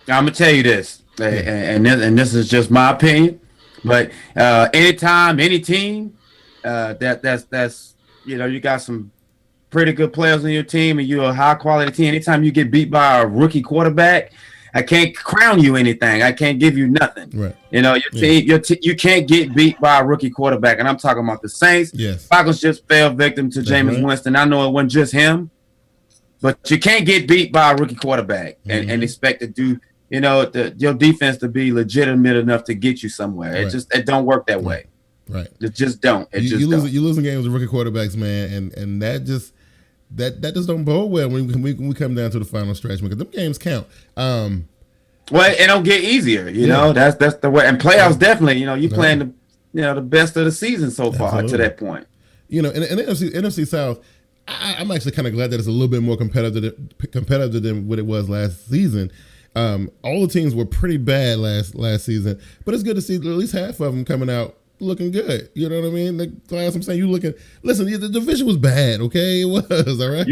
I'm gonna tell you this, and this is just my opinion, but anytime, any team that's you got some pretty good players on your team and you're a high quality team. Anytime you get beat by a rookie quarterback, I can't crown you anything. I can't give you nothing. Right. Your team, you can't get beat by a rookie quarterback. And I'm talking about the Saints. Yes. Falcons just fell victim to Jameis Winston. I know it wasn't just him, but you can't get beat by a rookie quarterback and expect to do, your defense to be legitimate enough to get you somewhere. It don't work that way. Right. It just don't. You losing games with rookie quarterbacks, man, and that just don't bode well when we come down to the final stretch, because them games count. Well, it don't get easier, you know. That's the way. And playoffs definitely, you playing the best of the season so far to that point. In the NFC South, I'm actually kind of glad that it's a little bit more competitive than what it was last season. All the teams were pretty bad last season, but it's good to see at least half of them coming out looking good. You know what I mean? Class, I'm saying listen, the division was bad, okay? It was, all right?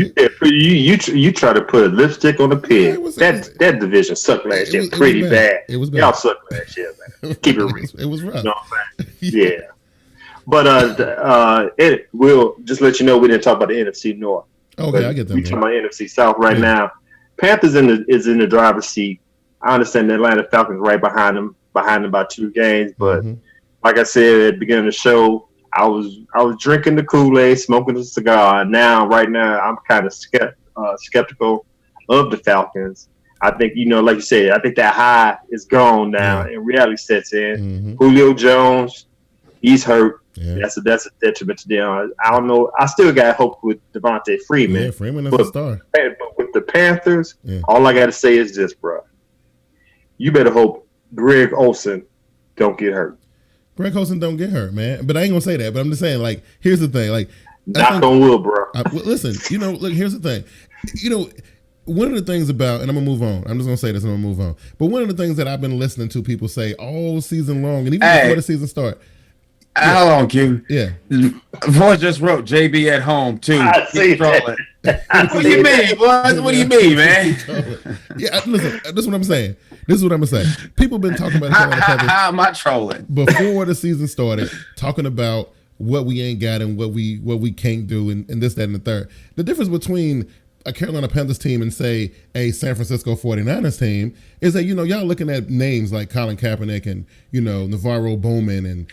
You try to put a lipstick on the pig. That division sucked last year pretty bad. It was bad. Y'all sucked last year, man. Keep it real. It was rough. You know what I'm saying? Yeah. But we'll just let you know we didn't talk about the NFC North. Okay, I get that. We talking about NFC South right now. Panthers is in the driver's seat. I understand the Atlanta Falcons right behind them by 2 games, but like I said at the beginning of the show, I was drinking the Kool-Aid, smoking the cigar. Right now, I'm kind of skeptical of the Falcons. I think, like you said, I think that high is gone now and reality sets in. Julio Jones, he's hurt. Yeah. That's a detriment to them. I don't know. I still got hope with Devontae Freeman. Yeah, Freeman is a star. But with the Panthers, all I got to say is this, bro. You better hope Greg Olsen don't get hurt. Greg Olsen don't get hurt, man. But I ain't gonna say that. But I'm just saying, here's the thing, knock on wood, bro. Listen, look, here's the thing. One of the things about, and I'm gonna move on. I'm just gonna say this, and I'm gonna move on. But one of the things that I've been listening to people say all season long, and even before the season start. Hold on, Q. Yeah. Boy just wrote JB at home too. I see that. What do you mean, boy? What do you mean, man? Yeah, listen, this is what I'm saying. This is what I'm gonna say. People been talking about how am I trolling? Before the season started, talking about what we ain't got and what we can't do and this, that, and the third. The difference between a Carolina Panthers team and say a San Francisco 49ers team is that, y'all looking at names like Colin Kaepernick and, Navarro Bowman and,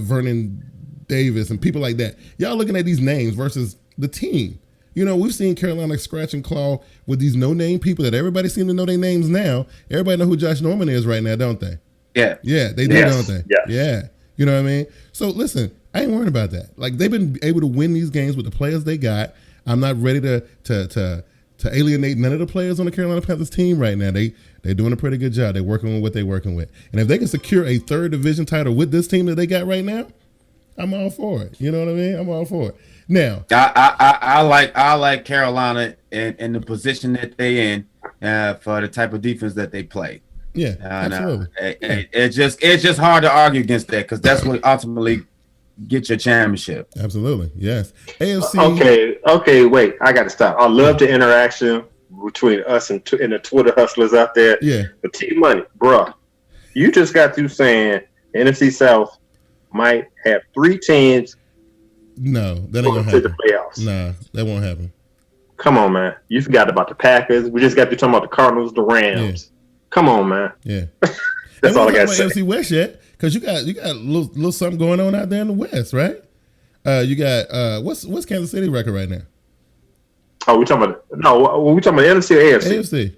Vernon Davis and people like that. Y'all looking at these names versus the team. We've seen Carolina scratch and claw with these no-name people that everybody seems to know their names now. Everybody know who Josh Norman is right now, don't they? Yeah. Yeah, they do, don't they? Yeah. You know what I mean? So listen, I ain't worried about that. They've been able to win these games with the players they got. I'm not ready to alienate none of the players on the Carolina Panthers team right now. They're doing a pretty good job. They're working on what they're working with. And if they can secure a 3rd division title with this team that they got right now, I'm all for it. You know what I mean? I'm all for it. Now, I like Carolina in the position that they in for the type of defense that they play. Yeah, absolutely. It's just hard to argue against that because that's what ultimately get your championship. Absolutely, yes. AFC. Okay. Wait, I got to stop. I love the interaction between us and the Twitter hustlers out there. Yeah. But T-Money, bro, you just got through saying the NFC South might have 3 teams. No, that ain't gonna happen. To the playoffs. Nah, that won't happen. Come on, man. You forgot about the Packers. We just got to talking about the Cardinals, the Rams. Yeah. Come on, man. Yeah. That's all I got to say. NFC West yet? Because you got a little something going on out there in the West, right? You got what's Kansas City record right now? Oh, we talking about NFC or AFC?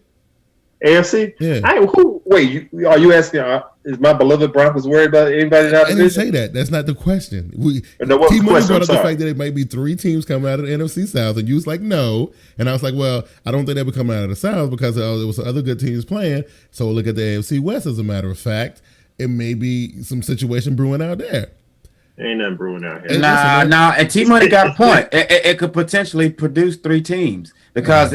AFC? Yeah. Are you asking? Is my beloved Broncos worried about anybody in our division? I didn't say that. That's not the question. T-Money brought up the fact that it might be 3 teams coming out of the NFC South, and you was like, no. And I was like, well, I don't think they would come out of the South because there was other good teams playing. So look at the AFC West. As a matter of fact, it may be some situation brewing out there. Ain't nothing brewing out here. Nah. And T-Money got a point. It could potentially produce 3 teams because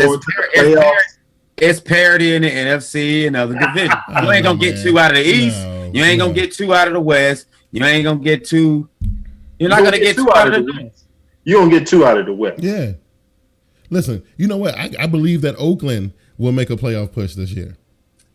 it's parity in the NFC and other divisions. You ain't gonna get 2 out of the East. You ain't gonna get 2 out of the West. You ain't gonna get 2. You're not gonna get 2 out of the West. You gonna get 2 out of the West. Yeah. Listen, you know what? I believe that Oakland will make a playoff push this year.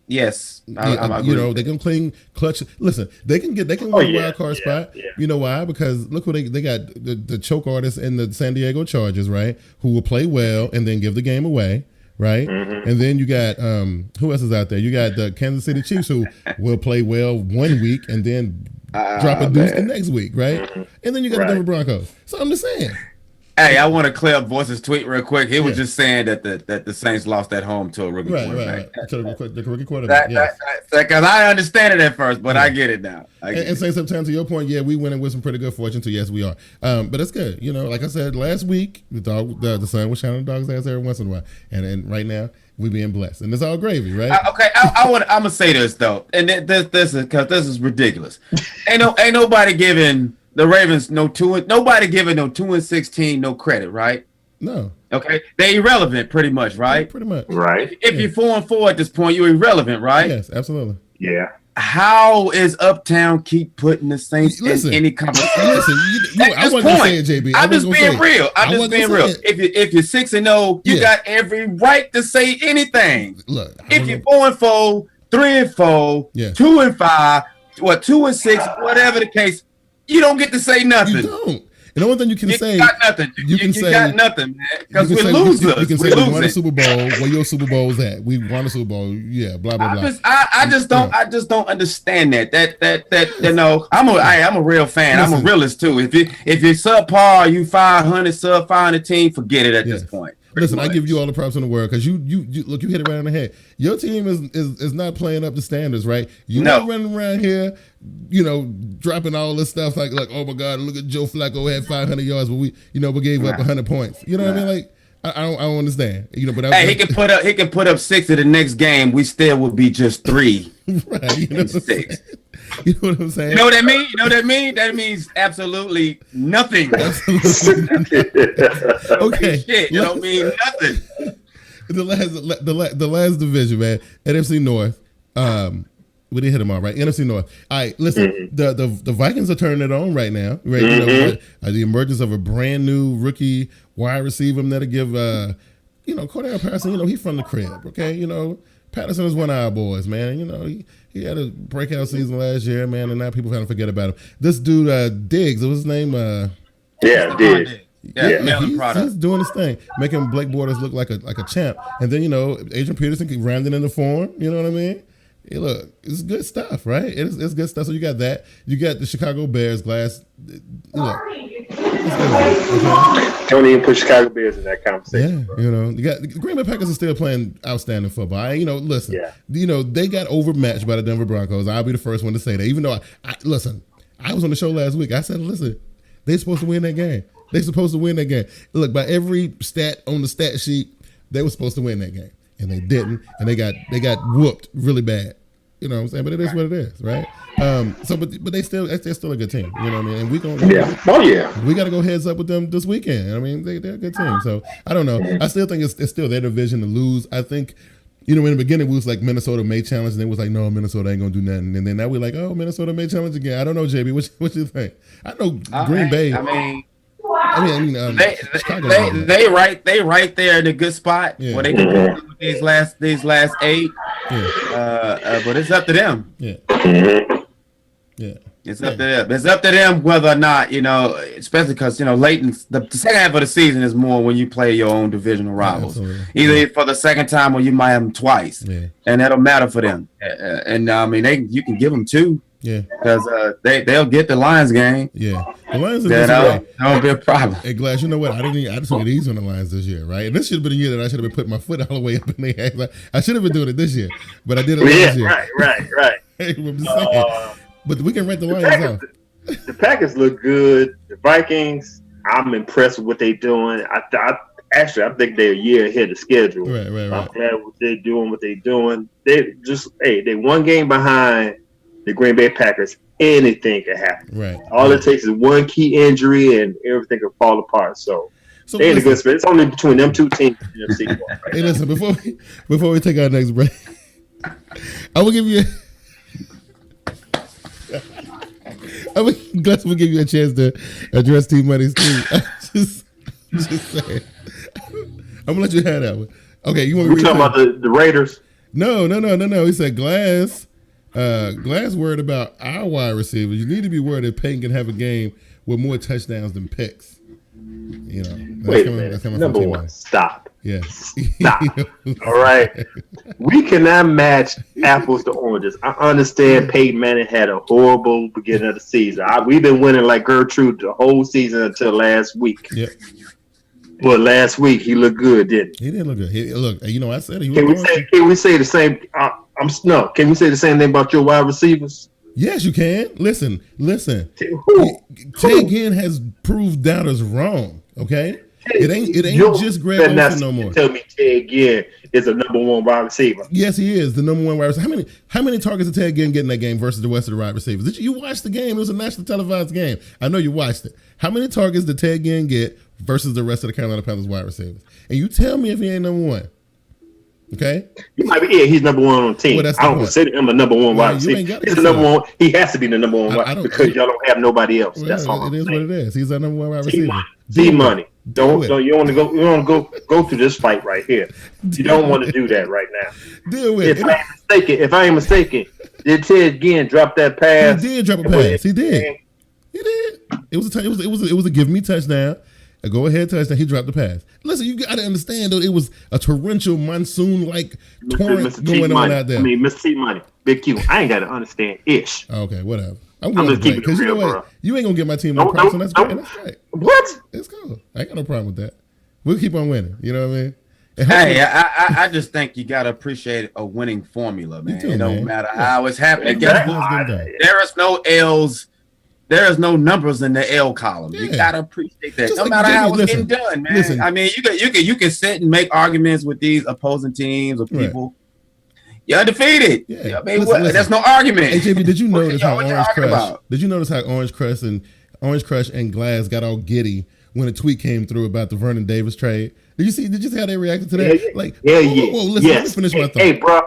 Yes, they can cling clutch. Listen, they can win a wild card spot. Yeah. You know why? Because look what they got the choke artists in the San Diego Chargers, right? Who will play well and then give the game away. Right, and then you got who else is out there? You got the Kansas City Chiefs who will play well one week and then drop a deuce the next week, right? And then you got the Denver Broncos. So I'm just saying, Hey, I want to clear up Voice's tweet real quick. He was just saying that the Saints lost at home to a rookie quarterback. Right. To the rookie quarterback. Because I understand it at first, but I get it now. And Saints September, to your point, we went in with some pretty good fortune too. Yes, we are. But it's good. Like I said last week, the sun was shining on the dog's ass every once in a while, and right now we being blessed, and it's all gravy, right? I'm gonna say this though, and this is because this is ridiculous. Ain't nobody giving the Ravens nobody giving no 2-16 no credit, right? No. Okay, they're irrelevant pretty much, right? Yeah, pretty much. Right. If you're 4-4 at this point, you're irrelevant, right? Yes, absolutely. Yeah. How is Uptown keep putting the Saints in any conversation? Listen, I wasn't gonna say it, JB. I'm just being real. If you're 6-0, you got every right to say anything. Look, if you're 4-4, 3-4, 2-5, 2-6, whatever the case, you don't get to say nothing. You don't. And the only thing you can say, got nothing. You got nothing, man. Because we're losers. You can say we won a Super Bowl. Where your Super Bowl was at? We won a Super Bowl. Yeah, blah blah blah. I just don't understand that. I'm a real fan. Listen, I'm a realist too. If you're subpar, you 500 sub 500 team, forget it at this point. Listen, I give you all the props in the world because you look, you hit it right on the head. Your team is not playing up to standards, right? You're not running around here, dropping all this stuff like oh my God, look at Joe Flacco had 500 yards, but we gave up 100 points. You know what I mean? Like I don't understand. But he can put up 6 in the next game. We still would be just 3, right? 6. You know what I'm saying? You know what I mean? You know what I mean? That means absolutely nothing. Absolutely. Okay. Shit, you don't mean nothing. The last division, man. NFC North. We didn't hit them all, right? NFC North. All right, listen. The Vikings are turning it on right now, right? The emergence of a brand new rookie wide receiver that'll give Cordell Patterson. He's from the crib, okay? Patterson is one of our boys, man. He had a breakout season last year, man, and now people kind of forget about him. This dude, Diggs, what was his name? Diggs. He's doing his thing, making Blake Bortles look like a champ. And then Adrian Peterson rounding in the form. You know what I mean? Hey, look, it's good stuff, right? It's good stuff. So you got that. You got the Chicago Bears. Don't even put Chicago Bears in that conversation. Yeah, you got the Green Bay Packers are still playing outstanding football. Listen, they got overmatched by the Denver Broncos. I'll be the first one to say that. Even though I was on the show last week. I said, listen, they're supposed to win that game. They're supposed to win that game. Look, by every stat on the stat sheet, they were supposed to win that game, and they didn't, and they got whooped really bad. You know what I'm saying? But it is what it is, right? But they're still a good team. You know what I mean? And we we got to go heads up with them this weekend. I mean, they're a good team. So I don't know. I still think it's still their division to lose. I think, in the beginning we was like Minnesota may challenge, and they was like, no, Minnesota ain't gonna do nothing. And then now we're like, oh, Minnesota may challenge again. I don't know, JB. What you think? I know Green Bay. They right there in a good spot where they can do these last 8. But it's up to them. It's up to them. It's up to them whether or not, especially because late in the second half of the season is more when you play your own divisional rivals, either for the second time or you might have them twice, and that'll matter for them. You can give them 2. Yeah, because they'll get the Lions game. Yeah, the Lions are that'll be a problem. Hey, Glass, you know what? I just took it easy on the Lions this year, right? And this should have been a year that I should have been putting my foot all the way up in the air. I should have been doing it this year, but I did it last year. Right. I'm just saying. But we can rent the Lions off. The Packers look good. The Vikings, I'm impressed with what they're doing. I think they're a year ahead of schedule. Right. I'm glad they're doing what they're doing. They one game behind the Green Bay Packers. Anything can happen. Right. All it takes is one key injury and everything can fall apart. So they're in a good spot. It's only between them two teams in the NFC North. Hey, listen, before we take our next break, I will give you. We'll give you a chance to address Team Money's team. Just saying. I'm gonna let you have that one. Okay, you want me to talking about the Raiders? No. He said Glass worried about our wide receivers. You need to be worried that Peyton can have a game with more touchdowns than picks. Wait a minute. Number one, stop. Yeah. Stop. All right. We cannot match apples to oranges. I understand Peyton Manning had a horrible beginning of the season. We've been winning like Gertrude the whole season until last week. Yep. But last week he looked good, didn't he? He did look good. Look, you know, I said he was. Can we say the same? Can we say the same thing about your wide receivers? Yes, you can. Listen. Ted Ginn has proved doubters wrong. Okay, it ain't just Greg Olsen no more. Tell me Ted Ginn is a number one wide receiver. Yes, he is the number one wide receiver. How many targets did Ted Ginn get in that game versus the rest of the wide receivers? Did you watch the game? It was a national televised game. I know you watched it. How many targets did Ted Ginn get versus the rest of the Carolina Panthers wide receivers? And you tell me if he ain't number one. Okay, he might be. Yeah, he's number one on the team. Well, I don't consider him a number one wide receiver. He's the number one. He has to be the number one because y'all don't have nobody else. Well, that's all. It is what it is. He's our number one wide receiver. D-Money. Don't you want to go through this fight right here? You don't want to do that right now. Deal with it. If I ain't mistaken, did Ted Ginn drop that pass? He did drop a pass. He did. It was a give me touchdown. A go ahead touchdown. He dropped the pass. Listen, you got to understand though. It was a torrential monsoon like torrent going on out there. I mean, Mr. T-Money, Bigg Q. I ain't got to understand ish. Okay, whatever. I'm just keeping it real, you know what? bro. You ain't gonna get my team no props, and that's great. That's right. What? It's cool. I ain't got no problem with that. We'll keep on winning. You know what I mean? Hey, I just think you gotta appreciate a winning formula, man. It don't matter how it's happening. There is no L's. There is no numbers in the L column. You gotta appreciate that. No matter how it's getting done, man. I mean, you can sit and make arguments with these opposing teams or people. You're undefeated. Yeah. I mean, that's no argument. Hey, JB, did you notice how Orange Crush? Did you notice how Orange Crush and Glass got all giddy when a tweet came through about the Vernon Davis trade? Did you see how they reacted to that? Whoa, listen, let me finish my thought. Hey, bro.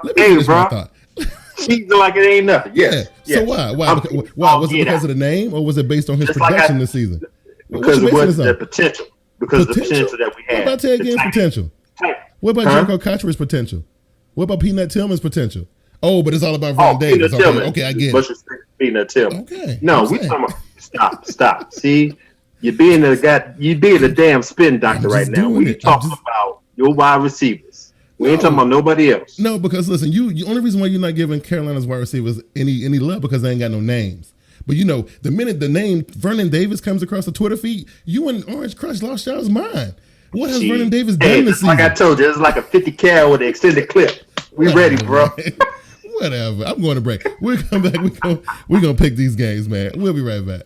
Seems like it ain't nothing. Yes. So why? Was it because of the name, or was it based on his production this season? Because of what the potential. Because of the potential that we had. What about Ted Ginn's potential? What about Jericho Cotcher's potential? What about Peanut Tillman's potential? Oh, but it's all about Vernon Davis. Okay, I get it. Peanut Tillman. Okay. No, we talking about stop. See, you're being a damn spin doctor right now. We talking about your wide receivers. We ain't talking about nobody else. No, because listen, the only reason why you're not giving Carolina's wide receivers any love because they ain't got no names. But you know, the minute the name Vernon Davis comes across the Twitter feed, you and Orange Crush lost y'all's mind. What has Vernon Davis done this season? Like I told you, it's like a 50 cal with an extended clip. We ready, bro. Whatever. I'm going to break. We'll come back. We're gonna pick these games, man. We'll be right back.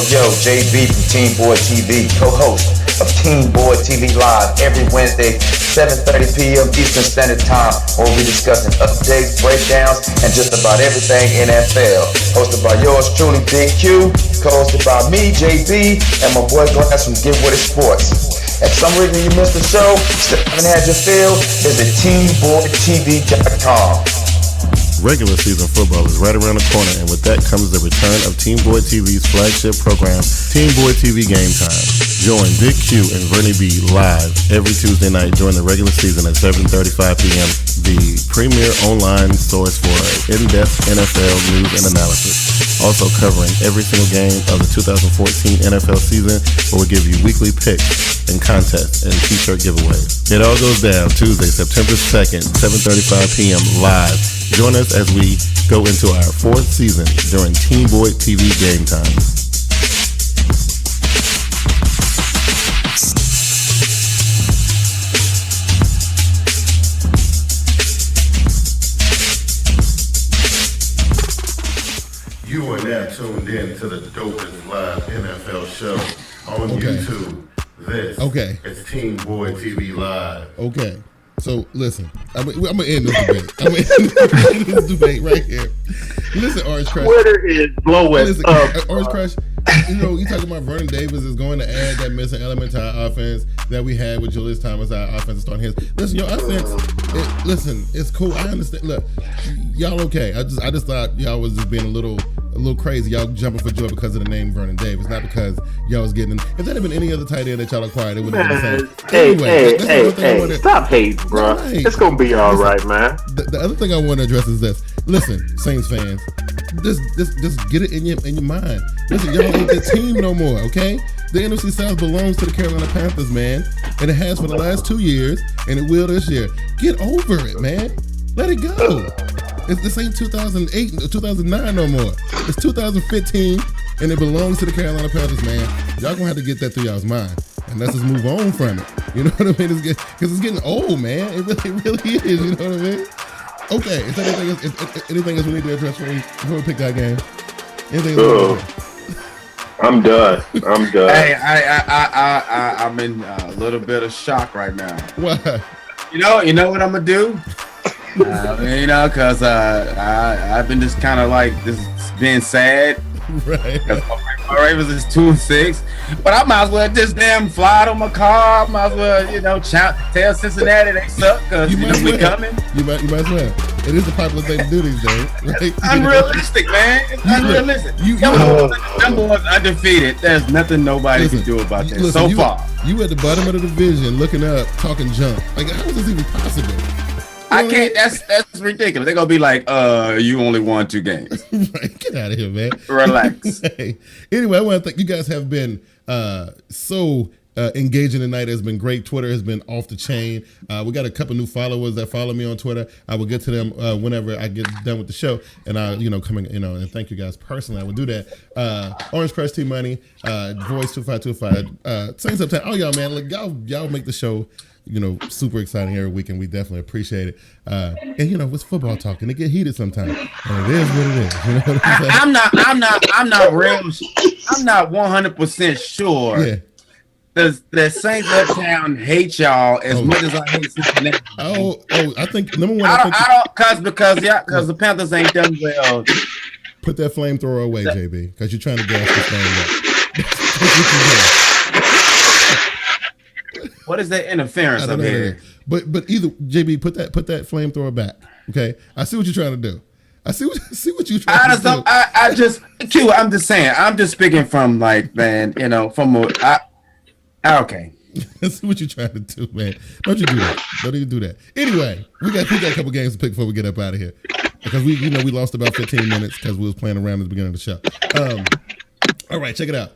Yo, JB from TeamBoydTV, co-host of TeamBoydTV Live every Wednesday, 7:30 p.m. Eastern Standard Time, where we'll be discussing updates, breakdowns, and just about everything NFL. Hosted by yours truly, Bigg Q, co-hosted by me, JB, and my boy Glass from Get With It Sports. If some reason you missed the show, still haven't had your fill, visit TeamBoydTV.com. Regular season football is right around the corner, and with that comes the return of TeamBoydTV's flagship program, TeamBoydTV Game Time. Join Bigg Q and Vernie B live every Tuesday night during the regular season at 7:35 p.m., the premier online source for in-depth NFL news and analysis. Also covering every single game of the 2014 NFL season, where we give you weekly picks and contests and t-shirt giveaways. It all goes down Tuesday, September 2nd, 7:35 p.m. live. Join us as we go into our fourth season during TeamBoydTV Game Time. You are now tuned in to the dopest live NFL show on YouTube. This is TeamBoydTV Live. Okay. So listen, I'm gonna end this debate. I'm gonna end this debate right here. Listen, Orange Crush. Twitter is blowing up. Orange Crush. You talking about Vernon Davis is going to add that missing element to our offense that we had with Julius Thomas. Our offense is starting his. Listen, your offense. It's cool. I understand. Look, y'all okay? I just thought y'all was just being a little crazy. Y'all jumping for joy because of the name Vernon Davis, not because y'all was getting. If that had been any other tight end that y'all acquired, it would have been the same. Hey, stop hating, bro. It's gonna be all right, man. The other thing I want to address is this. Listen, Saints fans, Just get it in your mind. Listen, y'all ain't the team no more, okay? The NFC South belongs to the Carolina Panthers, man, and it has for the last 2 years, and it will this year. Get over it, man. Let it go. This ain't 2008 or 2009 no more. It's 2015, and it belongs to the Carolina Panthers, man. Y'all gonna have to get that through y'all's mind, and let's just move on from it. You know what I mean? Because it's getting old, man. It really is. You know what I mean? Okay. Is there anything else we need to address before we pick that game? Anything else? I'm done. Hey, I'm in a little bit of shock right now. Why? You know what I'm gonna do? Because I've been just kind of like just being sad. Right. My Ravens is 2-6, but I might as well just damn fly it on my car. I might as well, tell Cincinnati they suck because we coming. You might as well. It is a popular thing to do these days, right? Unrealistic, man. It's unrealistic. Number one's undefeated. There's nothing nobody can do about that so far. You at the bottom of the division looking up, talking junk. Like, how is this even possible? I can't. That's ridiculous. They're gonna be like, you only won 2 games. Right, get out of here, man. Relax. Hey, anyway, I want to thank you guys. Have been so engaging tonight. It's been great. Twitter has been off the chain. We got a couple new followers that follow me on Twitter. I will get to them whenever I get done with the show, and I, and thank you guys personally. I will do that. Orange Crush T Money, Voice 2525, Saints Uptown. Oh y'all, man, look, y'all make the show super exciting every week, and we definitely appreciate it. And it's football talk, and it get heated sometimes, and it is what it is. You know what I'm saying? I'm not 100% sure. Yeah. The Saints Uptown hate y'all as much as I hate Cincinnati. I think number one. Because the Panthers ain't done well. Put that flamethrower away, JB, because you're trying to gas this thing up. What is that interference up here? But either JB, put that flamethrower back. Okay, I see what you're trying to do. I see what you're trying to do. Q. I'm just saying. I'm just speaking from okay. I see what you're trying to do, man. Don't you do that? Don't even do that. Anyway, we got a couple games to pick before we get up out of here, because we lost about 15 minutes because we was playing around at the beginning of the show. All right, check it out.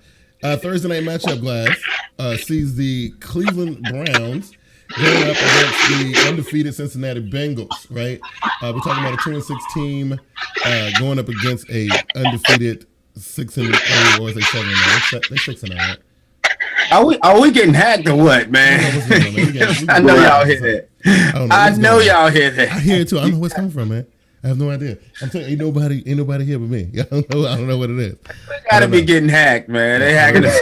Thursday night matchup, Glass, sees the Cleveland Browns going up against the undefeated Cincinnati Bengals, right? We're talking about a 2-6 team going up against a undefeated 6-0, or is they 7-0? They're 6-0, right? Are we getting hacked or what, man? I know y'all hear that. I know y'all hear that. I hear it too. I don't know what's coming from, man. I have no idea. I'm telling you, ain't nobody here but me. I don't know what it is. They gotta be getting hacked, man. They hacking us.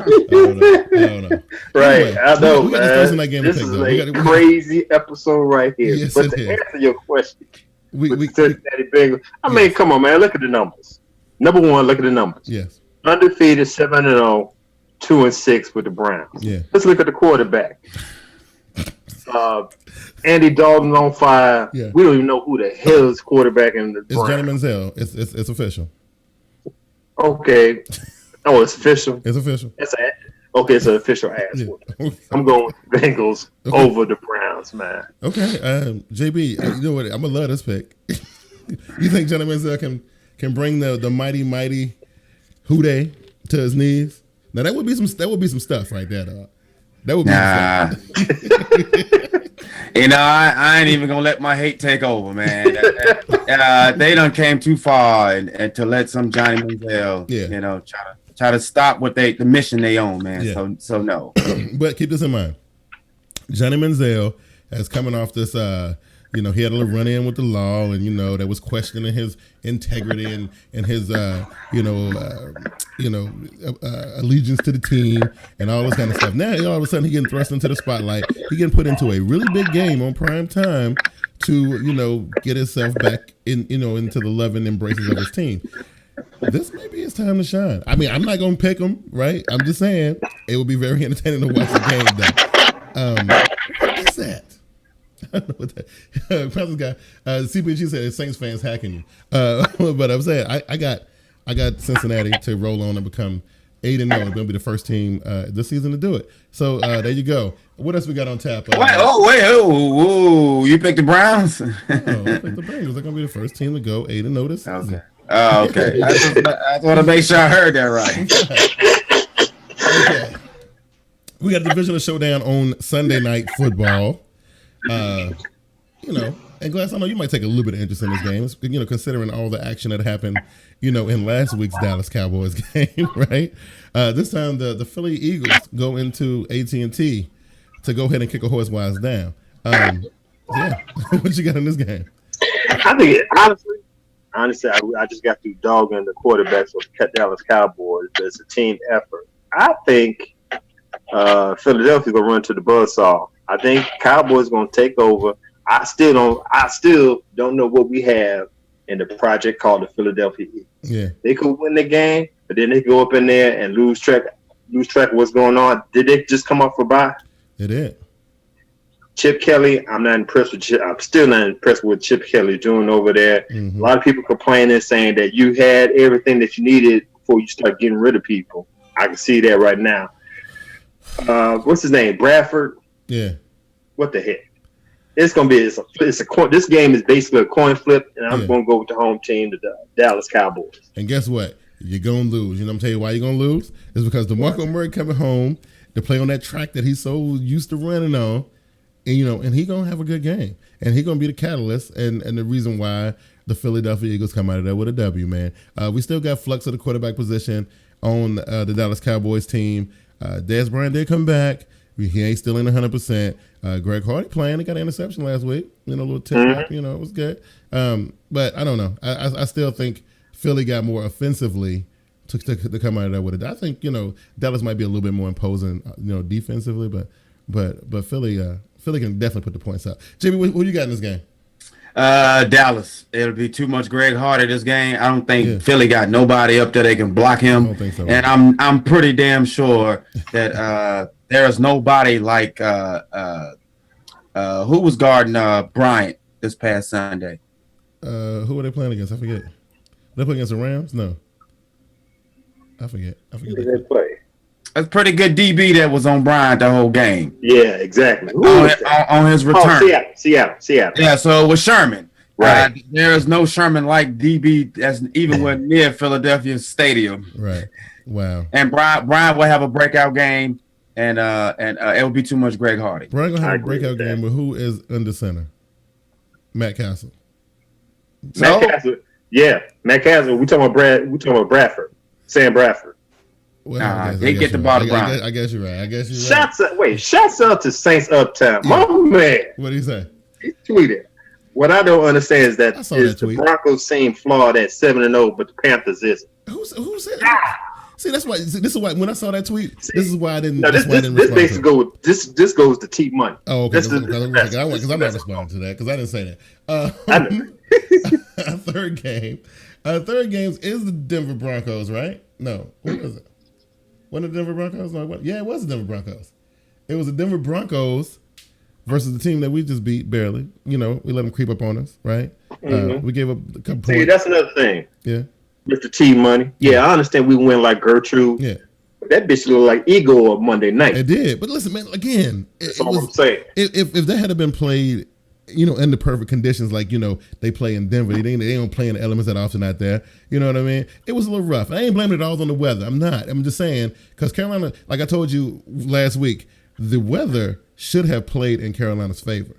I don't know. Right, anyway, I know, we got man. the Thursday night game This to is pick, a crazy episode right here. Yes, but it to is. answer your question, with Cincinnati Bengals, I mean, come on, man. Look at the numbers. Number one, look at the numbers. Yes. Undefeated, 7-0, 2-6 with the Browns. Yeah. Let's look at the quarterback. Andy Dalton on fire. Yeah. We don't even know who the hell is quarterback in the Browns. It's Johnny Manziel. It's official. Okay. Oh, it's official. It's official. It's an official ass. Yeah. I'm going with Bengals over the Browns, man. Okay. JB, you know what? I'm gonna love this pick. You think Johnny Manziel can bring the mighty Houday to his knees? Now that would be some stuff right there, dog. That would be I ain't even gonna let my hate take over, man. They done came too far and to let some Johnny Manziel, try to stop what the mission they own, man. Yeah. So no. But keep this in mind. Johnny Manziel is coming off this he had a run in with the law, and that was questioning his integrity and his allegiance to the team and all this kind of stuff. Now all of a sudden he getting thrust into the spotlight. He getting put into a really big game on prime time to get himself back into the loving embraces of his team. This may be his time to shine. I mean, I'm not gonna pick him, right? I'm just saying it would be very entertaining to watch the game. Though. What is that? I don't know what that Panthers guy CPG said Saints fans hacking you. But I'm saying I got Cincinnati to roll on and become 8-0. It's gonna be the first team this season to do it. So there you go. What else we got on tap? You picked the Browns? I picked the Bengals. They're gonna be the first team to go 8-0 this season. Okay. Oh, okay. I just want to make sure I heard that right. Okay. We got a divisional showdown on Sunday Night Football. You know, and Glass, I know you might take a little bit of interest in this game, you know, considering all the action that happened, you know, in last week's Dallas Cowboys game, right? This time the Philly Eagles go into AT&T to go ahead and kick a horse wise down. Yeah, what you got in this game? I think, honestly, I just got through dogging the quarterbacks of the Dallas Cowboys. It's a team effort. I think Philadelphia's gonna run to the buzzsaw. I think Cowboys gonna take over. I still don't know what we have in the project called the Philadelphia Eagles. Yeah, they could win the game, but then they go up in there and lose track of what's going on. Did they just come up for bye? They did. Chip Kelly, I'm not impressed with Chip. I'm still not impressed with Chip Kelly doing over there. Mm-hmm. A lot of people complaining, saying that you had everything that you needed before you start getting rid of people. I can see that right now. What's his name? Bradford? Yeah. What the heck? It's gonna be this game is basically a coin flip, and I'm gonna go with the home team, the Dallas Cowboys. And guess what? You're gonna lose. You know what I'm telling you why you're gonna lose? It's because DeMarco Murray coming home to play on that track that he's so used to running on, and you know, and he's gonna have a good game, and he's gonna be the catalyst and the reason why the Philadelphia Eagles come out of there with a W. Man, we still got flux at the quarterback position on the Dallas Cowboys team. Dez Bryant did come back. He ain't still in 100%. Greg Hardy playing. He got an interception last week. You know, a little tip back. You know, it was good. But I don't know. I still think Philly got more offensively to come out of there with it. I think, you know, Dallas might be a little bit more imposing, you know, defensively, but Philly can definitely put the points up. Jimmy, who you got in this game? Dallas. It'll be too much Greg Hardy this game. I don't think Philly got nobody up there they can block him. I don't think so. And I'm pretty damn sure that there's nobody like who was guarding Bryant this past Sunday. Who were they playing against? I forget. They playing against the Rams? No. I forget. Who did they play? That's pretty good DB that was on Bryant the whole game. Yeah, exactly. On his return. Oh, Seattle. Yeah, so it was Sherman. Right. There is no Sherman like DB that's even near Philadelphia Stadium. Right. Wow. And Bryant will have a breakout game, and it will be too much Greg Hardy. Bryant gonna have a breakout game, but who is under center? Matt Castle. Matt Castle. Yeah, Matt Castle. We talking about Bradford. Sam Bradford. Well, they get the ball to Bryant. I guess you're right. Shouts out to Saints Uptown. My man. What did he say? He tweeted. What I don't understand is that the Broncos seem flawed at 7-0, but the Panthers isn't. Who said that? See, that's why. This is why when I saw that tweet, this is why I didn't. No, this basically goes to T Money. Oh, okay. Because I'm not responding to that because I didn't say that. Our third game is the Denver Broncos, right? No, who was it? Wasn't it Denver Broncos? No, yeah, it was the Denver Broncos. It was the Denver Broncos versus the team that we just beat barely. You know, we let them creep up on us, right? Mm-hmm. We gave up a couple points. See, that's another thing. Yeah. Mr. T Money. Yeah, I understand we win like Gertrude. Yeah. But that bitch looked like Ego on Monday night. It did. But listen, man, again, that's all I'm saying. If that had been played, you know, in the perfect conditions, like, you know, they play in Denver, they don't play in the elements that often out there. You know what I mean? It was a little rough. I ain't blaming it all on the weather. I'm not. I'm just saying, because Carolina, like I told you last week, the weather should have played in Carolina's favor.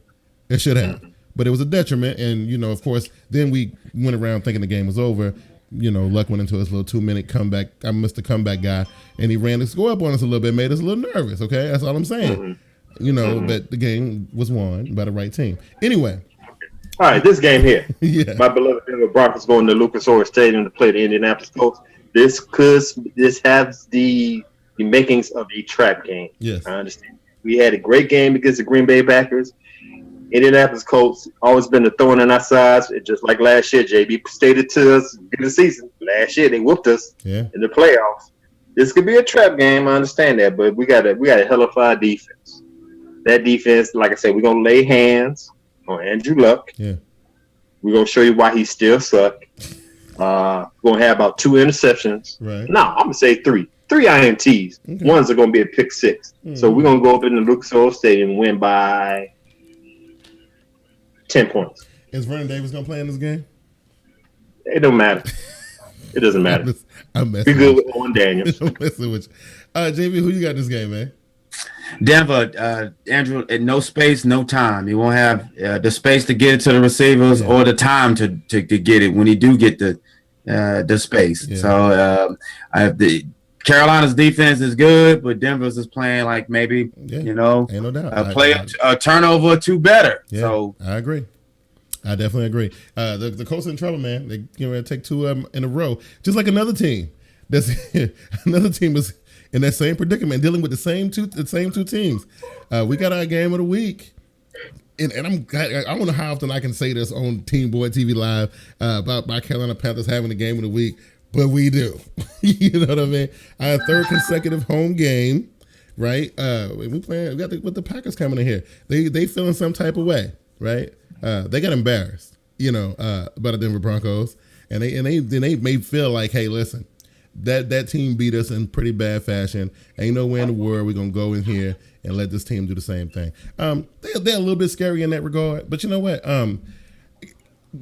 It should have. But it was a detriment. And, you know, of course, then we went around thinking the game was over. You know, Luck went into his little 2-minute comeback. I missed the comeback guy. And he ran the score up on us a little bit, made us a little nervous. Okay? That's all I'm saying. Mm-hmm. You know, but the game was won by the right team. Anyway. All right, this game here. Yeah. My beloved Denver Broncos going to Lucas Oil Stadium to play the Indianapolis Colts. This has the makings of a trap game. Yes. I understand. We had a great game against the Green Bay Packers. Indianapolis Colts always been the thorn in our sides. Just like last year, JB stated to us in the season. Last year they whooped us in the playoffs. This could be a trap game. I understand that, but we got a hell of a defense. That defense, like I said, we're gonna lay hands on Andrew Luck. Yeah. We're gonna show you why he still suck. We're gonna have about 2 interceptions. Right. No, I'm gonna say 3 INTs. Okay. One's are gonna be a pick 6. So we're gonna go up in the Lucas Oil Stadium and win by 10 points. Is Vernon Davis gonna play in this game? It don't matter. It doesn't matter. I'm messing Be good with with Owen Daniels. I'm messing with you. JB, who you got this game, man? Denver, Andrew, no space, no time. He won't have the space to get it to the receivers or the time to get it when he do get the space. Yeah. So Carolina's defense is good, but Denver's is playing like maybe ain't no doubt. A turnover or two better. Yeah, so I agree. I definitely agree. The Colts are in trouble, man. They're going to take two in a row, just like another team. Another team was in that same predicament, dealing with the same two teams. We got our game of the week, and I don't know how often I can say this on TeamBoydTV Live about my Carolina Panthers having the game of the week, but we do. You know what I mean? Our third consecutive home game, right? We got the Packers coming in here. They feeling some type of way, right? They got embarrassed, by the Denver Broncos, and they may feel like, hey, listen. That team beat us in pretty bad fashion. Ain't no way in the world we're going to go in here and let this team do the same thing. They're a little bit scary in that regard. But you know what?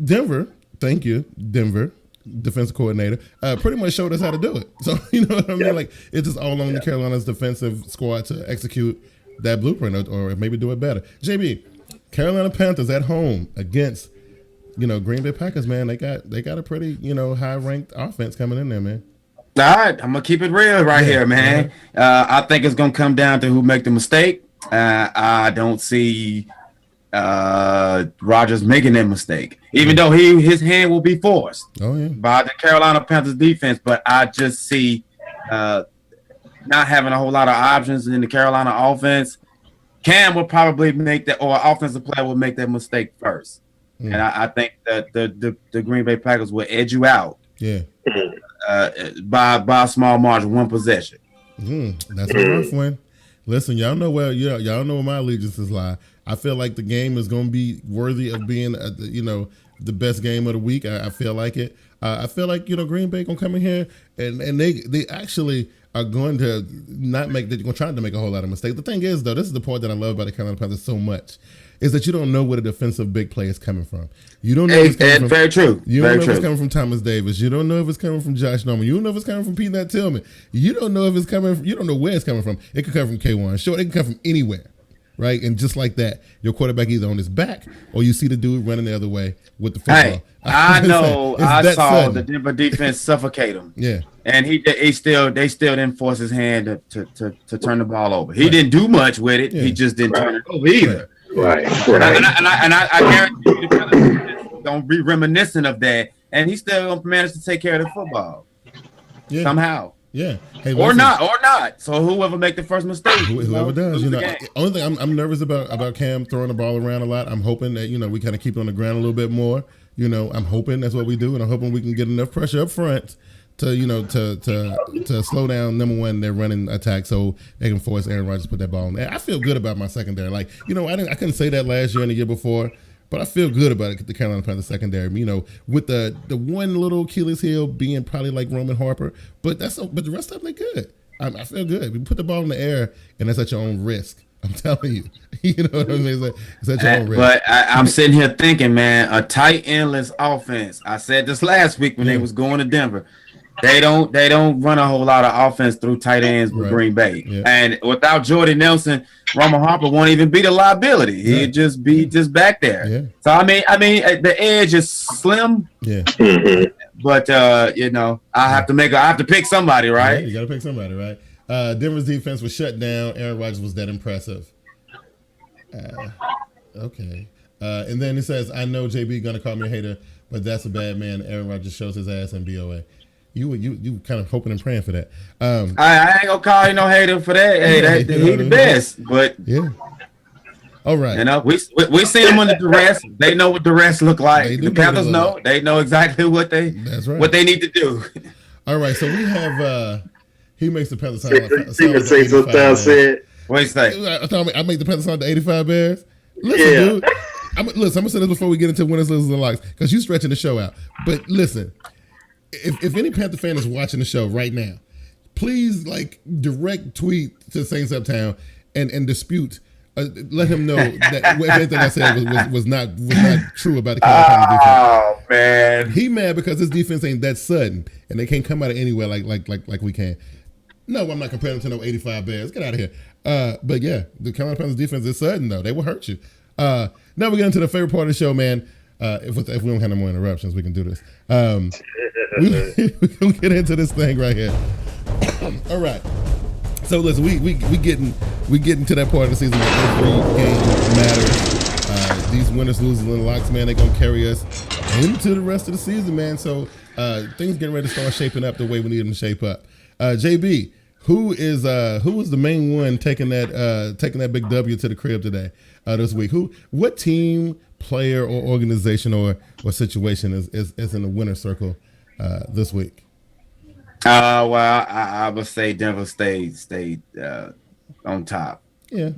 Denver, thank you, Denver, defensive coordinator, pretty much showed us how to do it. So, you know what I mean? Like, it's just all on the Carolina's defensive squad to execute that blueprint or maybe do it better. JB, Carolina Panthers at home against, Green Bay Packers, man. They got a pretty, high-ranked offense coming in there, man. All right, I'm gonna keep it real here, man. I think it's gonna come down to who make the mistake. I don't see Rodgers making that mistake, even though his hand will be forced by the Carolina Panthers defense. But I just see not having a whole lot of options in the Carolina offense. Cam will probably make that, or offensive player will make that mistake first, and I think that the Green Bay Packers will edge you out. Yeah. By a small margin, one possession. That's a rough one. Listen, y'all know where my allegiances lie. I feel like the game is going to be worthy of being, the best game of the week. I feel like it. I feel like Green Bay gonna come in here and they actually are going to not make. They're going to try to make a whole lot of mistakes. The thing is, though, this is the part that I love about the Carolina Panthers so much. Is that you don't know where the defensive big play is coming from. You don't know if it's coming from. Very true. You don't know if it's coming from Thomas Davis. You don't know if it's coming from Josh Norman. You don't know if it's coming from Pete Tillman. You don't know if it's coming. You don't know where it's coming from. It could come from K1. Sure, it can come from anywhere, right? And just like that, your quarterback either on his back or you see the dude running the other way with the football. Hey, I know. I saw the Denver defense suffocate him. Yeah, and they still didn't force his hand to turn the ball over. He didn't do much with it. Yeah. He just didn't turn it over either. Right. And I guarantee you the Panthers don't be reminiscent of that, and he still managed to take care of the football somehow. Yeah. Hey, or not. So whoever make the first mistake, whoever does, only thing I'm nervous about Cam throwing the ball around a lot. I'm hoping that we kind of keep it on the ground a little bit more. I'm hoping that's what we do, and I'm hoping we can get enough pressure up front to slow down number one their running attack so they can force Aaron Rodgers to put that ball in there. I feel good about my secondary. Like, I couldn't say that last year and the year before, but I feel good about it, the Carolina Panthers secondary. With the one little Achilles heel being probably like Roman Harper, but the rest of them they good. I feel good. You put the ball in the air and that's at your own risk. I'm telling you. You know what I mean? It's at your own risk. But I'm sitting here thinking, man, a tight endless offense. I said this last week when they was going to Denver. They don't run a whole lot of offense through tight ends with Green Bay. Yeah. And without Jordy Nelson, Roman Harper won't even be the liability. He'd just be back there. Yeah. So I mean the edge is slim. Yeah. But I have to pick somebody, right? Yeah, you gotta pick somebody, right? Denver's defense was shut down. Aaron Rodgers was that impressive. Okay. And then it says, I know JB gonna call me a hater, but that's a bad man. Aaron Rodgers shows his ass in BOA. You kind of hoping and praying for that. I ain't gonna call you no hater for that. Hey, he the best, but yeah. All right. We see them under duress. They know what duress look like. The Panthers know. They know exactly what they need to do. All right. So we have he makes the Panthers sound like what do you say? I make the Panthers sound to 85 Bears. Listen, dude. I'm gonna say this before we get into winners, losers, and locks, because you stretching the show out. But listen. If any Panther fan is watching the show right now, please direct tweet to Saints Uptown and dispute. Let him know that everything I said was not true about the Carolina defense. man. He mad because his defense ain't that sudden, and they can't come out of anywhere like we can. No, I'm not comparing them to no 85 Bears. Get out of here. But yeah, the Carolina Panthers defense is sudden though. They will hurt you. Now we get into the favorite part of the show, man. If we don't have no more interruptions, we can do this. We're gonna get into this thing right here. All right. So listen, we getting to that part of the season where every game matters. These winners, losers, and locks, man, they're gonna carry us into the rest of the season, man. So things getting ready to start shaping up the way we need them to shape up. JB, who was the main one taking that big W to the crib today, this week? What team, player, or organization or situation is in the winner circle this week? Well, I would say Denver stayed on top. Yeah,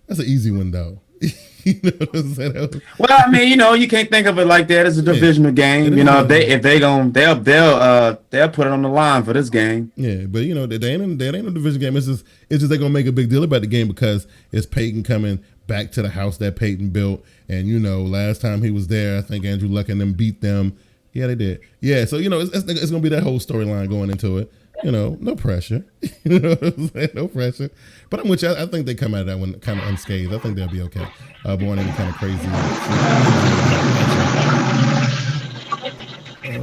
that's an easy one though. You know what I'm saying? Well, I mean, you can't think of it like that. It's a divisional game. They'll put it on the line for this game. Yeah, but they ain't no division game. It's just they're gonna make a big deal about the game because it's Peyton coming back to the house that Peyton built, and last time he was there, I think Andrew Luck and them beat them. Yeah, they did. Yeah, so it's gonna be that whole storyline going into it. No pressure. No pressure. But I'm with you. I think they come out of that one kind of unscathed. I think they'll be okay. Born any kind of crazy.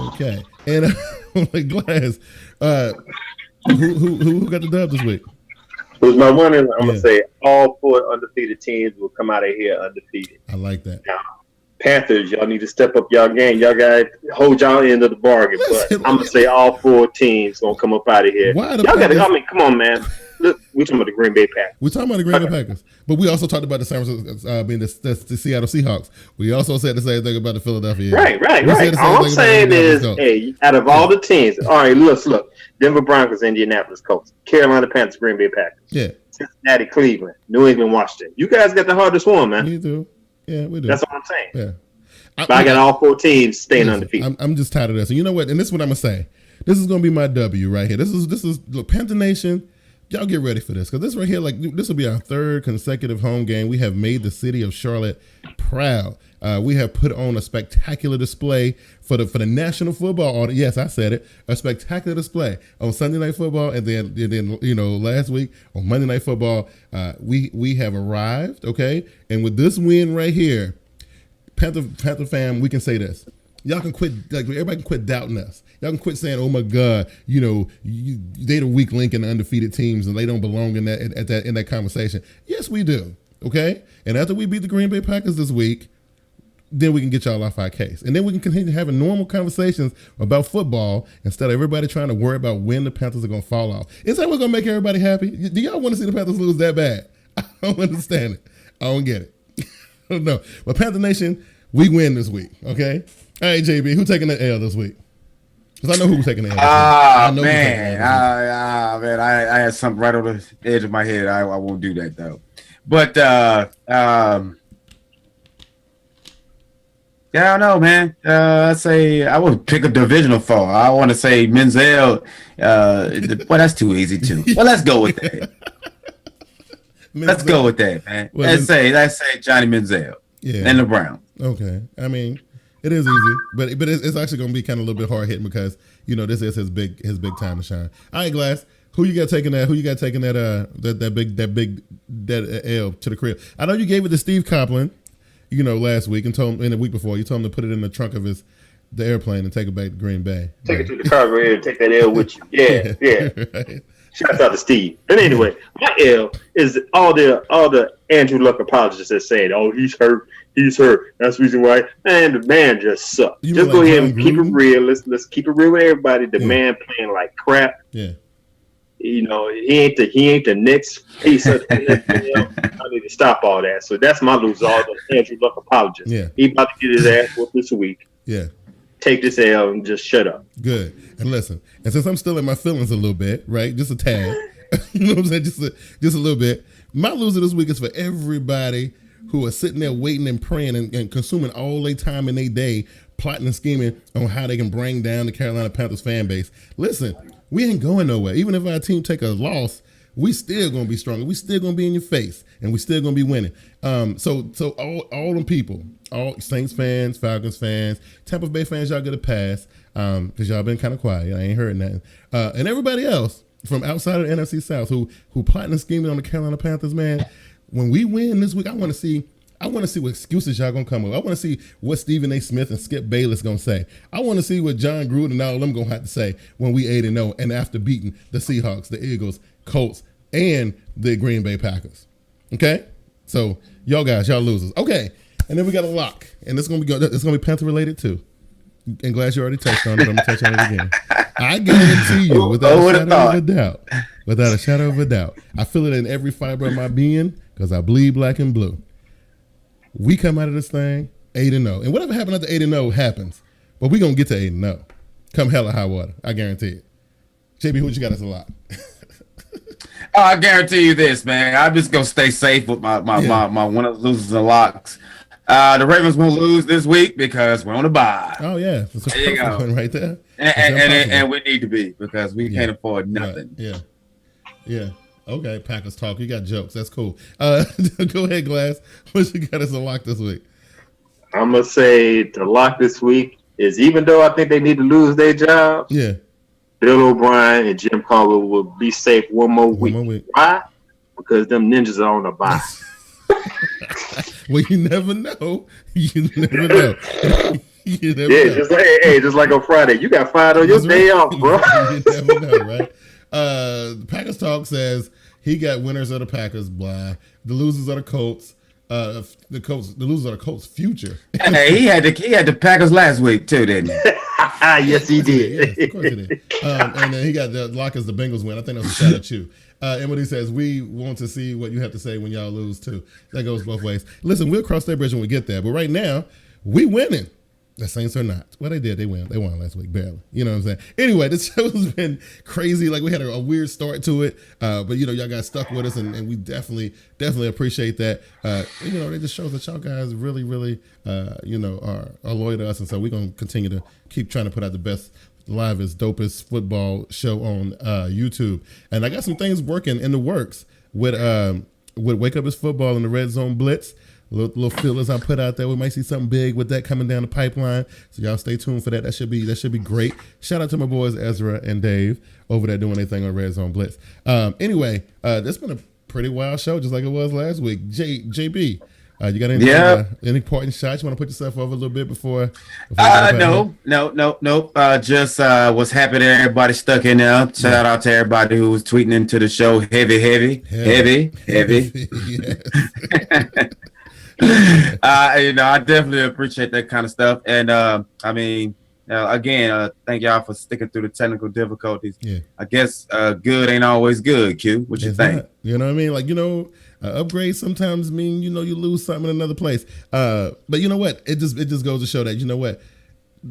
Okay. And Glass, who got the dub this week? Who's my winner? I'm gonna say all 4 undefeated teams will come out of here undefeated. I like that. Now, Panthers, y'all need to step up y'all game. Y'all got to hold y'all end of the bargain. But I'm gonna say all 4 teams gonna come up out of here. Y'all got to. I mean, come on, man. Look, we're talking about the Green Bay Packers. We're talking about the Green Bay Packers, but we also talked about the the Seattle Seahawks. We also said the same thing about the Philadelphia. Right. All I'm saying is, hey, out of all the teams, all right, look, Denver Broncos, Indianapolis Colts, Carolina Panthers, Green Bay Packers, Cincinnati, Cleveland, New England, Washington. You guys got the hardest one, man. We do. Yeah, we do. That's what I'm saying. Yeah. But I got all 4 teams staying undefeated. I'm just tired of this. And you know what? And this is what I'm gonna say. This is gonna be my W right here. This is look, Panther Nation. Y'all get ready for this because this right here, this will be our 3rd consecutive home game. We have made the city of Charlotte proud. We have put on a spectacular display for the National Football audience. Yes, I said it. A spectacular display on Sunday Night Football, and then last week on Monday Night Football, we have arrived. Okay, and with this win right here, Panther fam, we can say this. Y'all can quit. Everybody can quit doubting us. Y'all can quit saying, "Oh my God, they the weak link in the undefeated teams, and they don't belong in that conversation." Yes, we do. Okay, and after we beat the Green Bay Packers this week, then we can get y'all off our case, and then we can continue having normal conversations about football instead of everybody trying to worry about when the Panthers are gonna fall off. Is that what's gonna make everybody happy? Do y'all want to see the Panthers lose that bad? I don't understand it. I don't get it. I don't know. But Panther Nation, we win this week. Okay. All right, JB, who taking the L this week? Because I know who's taking the L. Man, I had something right on the edge of my head. I won't do that though. But I don't know, man. I'd say I would pick a divisional foe. I want to say Menzel. Well, that's too easy too. Well, let's go with that. Let's go with that, man. Well, let's say Johnny Menzel and the Browns. Okay, I mean. It is easy, but it's actually going to be kind of a little bit hard hitting because this is his big time to shine. All right, Glass, who you got taking that? Who you got taking that L to the crib? I know you gave it to Steve Copeland, last week and the week before you told him to put it in the trunk of the airplane and take it back to Green Bay. Take it to the cargo and take that L with you. Yeah. Right. Shouts out to Steve. But anyway, my L is all the Andrew Luck apologists that said, "Oh, he's hurt. That's the reason why." Man, the man just sucked. Just go ahead and keep it real. Let's keep it real with everybody. The man playing like crap. Yeah. He ain't the Knicks piece of I need to stop all that. So that's my loser. All the Andrew Luck apologists. Yeah. He about to get his ass whooped this week. Yeah. Take this L and just shut up. Good. And listen, and since I'm still in my feelings a little bit, right? Just a tad. You know what I'm saying? Just a little bit. My loser this week is for everybody who are sitting there waiting and praying and consuming all their time in their day, plotting and scheming on how they can bring down the Carolina Panthers fan base. Listen, we ain't going nowhere. Even if our team take a loss, we still gonna be stronger. We still gonna be in your face, and we still gonna be winning. So all them people, all Saints fans, Falcons fans, Tampa Bay fans, y'all get a pass because y'all been kind of quiet. I ain't heard nothing. And everybody else from outside of the NFC South who plotting and scheming on the Carolina Panthers, man. When we win this week, I want to see what excuses y'all gonna come with. I want to see what Stephen A. Smith and Skip Bayless gonna say. I want to see what John Gruden and all of them gonna have to say when we 8-0 and after beating the Seahawks, the Eagles, Colts, and the Green Bay Packers. Okay, so y'all losers. Okay, and then we got a lock, and it's gonna be Panther related too. And glad you already touched on it. I'm gonna touch on it again. I guarantee you, without a shadow of a doubt, I feel it in every fiber of my being because I bleed black and blue. We come out of this thing 8-0, and whatever happened after 8-0 happens. But we gonna get to 8-0, come hell or high water. I guarantee it. JB, what you got as a lock? I guarantee you this, man. I'm just gonna stay safe with my winners, losers, and locks. The Ravens won't lose this week because we're on a bye. Oh yeah, that's a there you go. One right there. And we need to be because we can't afford nothing. Right. Yeah. Okay, Packers talk. You got jokes. That's cool. Go ahead, Glass. What you got as a lock this week? I'm gonna say the lock this week is, even though I think they need to lose their jobs, Bill O'Brien and Jim Caldwell will be safe one more week. Why? Because them ninjas are on a bye. Well, you never know. You never know. Just like on Friday, you got fired on your day off, bro. You never know, right? Packers Talk says he got winners of the Packers, blah. The losers are the Colts. The losers are the Colts' future. Hey, he had the Packers last week too, didn't he? Yes, he did. Yes, of course he did. And then he got the lock as the Bengals win. I think that was a shout at you. And what he says, we want to see what you have to say when y'all lose too. That goes both ways. Listen, we'll cross that bridge when we get there. But right now, we winning. The Saints are not. Well, they did. They won. They won last week, barely. You know what I'm saying? Anyway, this show's been crazy. Like, we had a weird start to it. But, y'all got stuck with us, and we definitely appreciate that. It just shows that y'all guys really, really, are loyal to us. And so we're going to continue to keep trying to put out the best, livest, dopest football show on YouTube. And I got some things working in the works with Wake Up Is Football and the Red Zone Blitz. Little feelers I put out there. We might see something big with that coming down the pipeline. So y'all stay tuned for that. That should be great. Shout out to my boys Ezra and Dave over there doing their thing on Red Zone Blitz. Anyway, this been a pretty wild show, just like it was last week. JB, you got any parting shots? You want to put yourself over a little bit before No. Just was happy that everybody stuck in there. Shout out to everybody who was tweeting into the show. Heavy. I definitely appreciate that kind of stuff. And again, thank y'all for sticking through the technical difficulties. Yeah. I guess good ain't always good, Q. What you think? Not. You know what I mean? Like, upgrades sometimes mean, you lose something in another place. But you know what? It just goes to show that, you know what?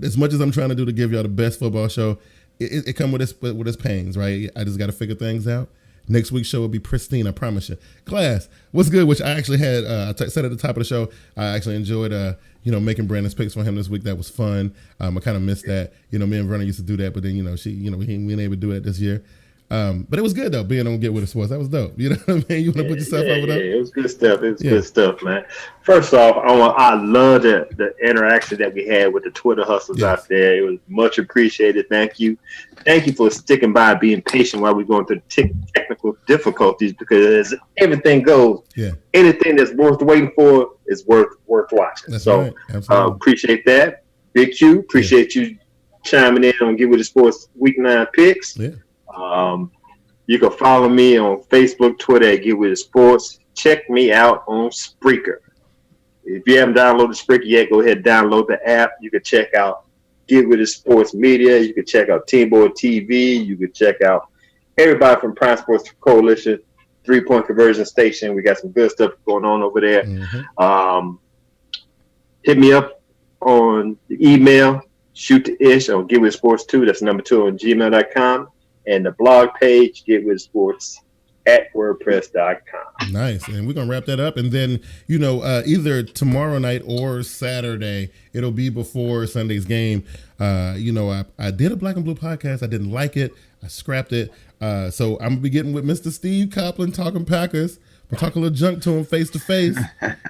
As much as I'm trying to do to give y'all the best football show, it come with its pains, right? I just got to figure things out. Next week's show will be pristine, I promise you. Class, what's good? Which I actually had, said at the top of the show, I actually enjoyed, making Brandon's picks for him this week. That was fun. I kind of missed that. Me and Vernon used to do that, but then, we ain't able to do it this year. But it was good though, being on Get With It Sports. That was dope. You know what I mean? You want to put yourself over there? Yeah, it was good stuff. It was good stuff, man. First off, I love the interaction that we had with the Twitter hustlers out there. It was much appreciated. Thank you for sticking by, being patient while we're going through technical difficulties, because everything goes. Yeah. Anything that's worth waiting for is worth watching. That's right. Absolutely. Appreciate that. Bigg Q, appreciate you chiming in on Get With It Sports Week 9 picks. Yeah. You can follow me on Facebook, Twitter at Get With It Sports. Check me out on Spreaker. If you haven't downloaded Spreaker yet, go ahead and download the app. You can check out Get With It Sports Media. You can check out TeamBoydTV. You can check out everybody from Prime Sports Coalition, 3-Point Conversion Station. We got some good stuff going on over there. Mm-hmm. Hit me up on the email, shoot-to-ish on Get With It Sports 2. That's number 2 on gmail.com. And the blog page, Get With It Sports at WordPress.com. Nice. And we're going to wrap that up. And then, either tomorrow night or Saturday, it'll be before Sunday's game. I did a Black and Blue podcast. I didn't like it. I scrapped it. So I'm gonna be getting with Mr. Steve Copeland talking Packers. We'll talk a little junk to him face to face,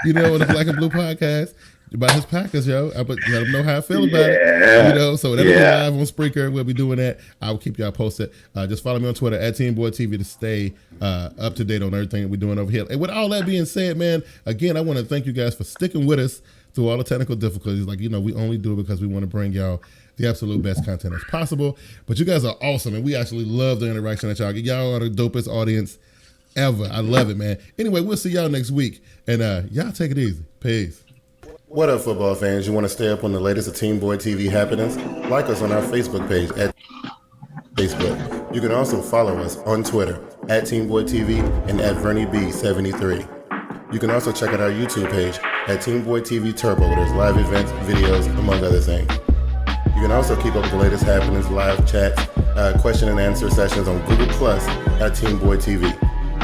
you know, on the Black and Blue podcast about his Packers, yo. But let him know how I feel about it, you know. So that'll be live on Spreaker. We'll be doing that. I will keep y'all posted. Just follow me on Twitter at TeamBoydTV to stay up to date on everything that we're doing over here. And with all that being said, man, again, I want to thank you guys for sticking with us through all the technical difficulties. Like, you know, we only do it because we want to bring y'all the absolute best content as possible. But you guys are awesome, and we actually love the interaction that y'all get. Y'all are the dopest audience ever. I love it, man. Anyway, we'll see y'all next week, and y'all take it easy. Peace. What up, football fans? You want to stay up on the latest of TeamBoydTV happenings? Like us on our Facebook page at Facebook. You can also follow us on Twitter at TeamBoydTV and at VernieB73. You can also check out our YouTube page at TeamBoydTV Turbo, where there's live events, videos, among other things. You can also keep up with the latest happenings, live chats, question and answer sessions on Google Plus at TeamBoydTV.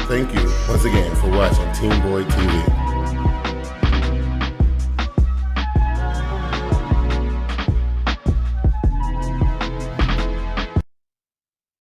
Thank you once again for watching TeamBoydTV.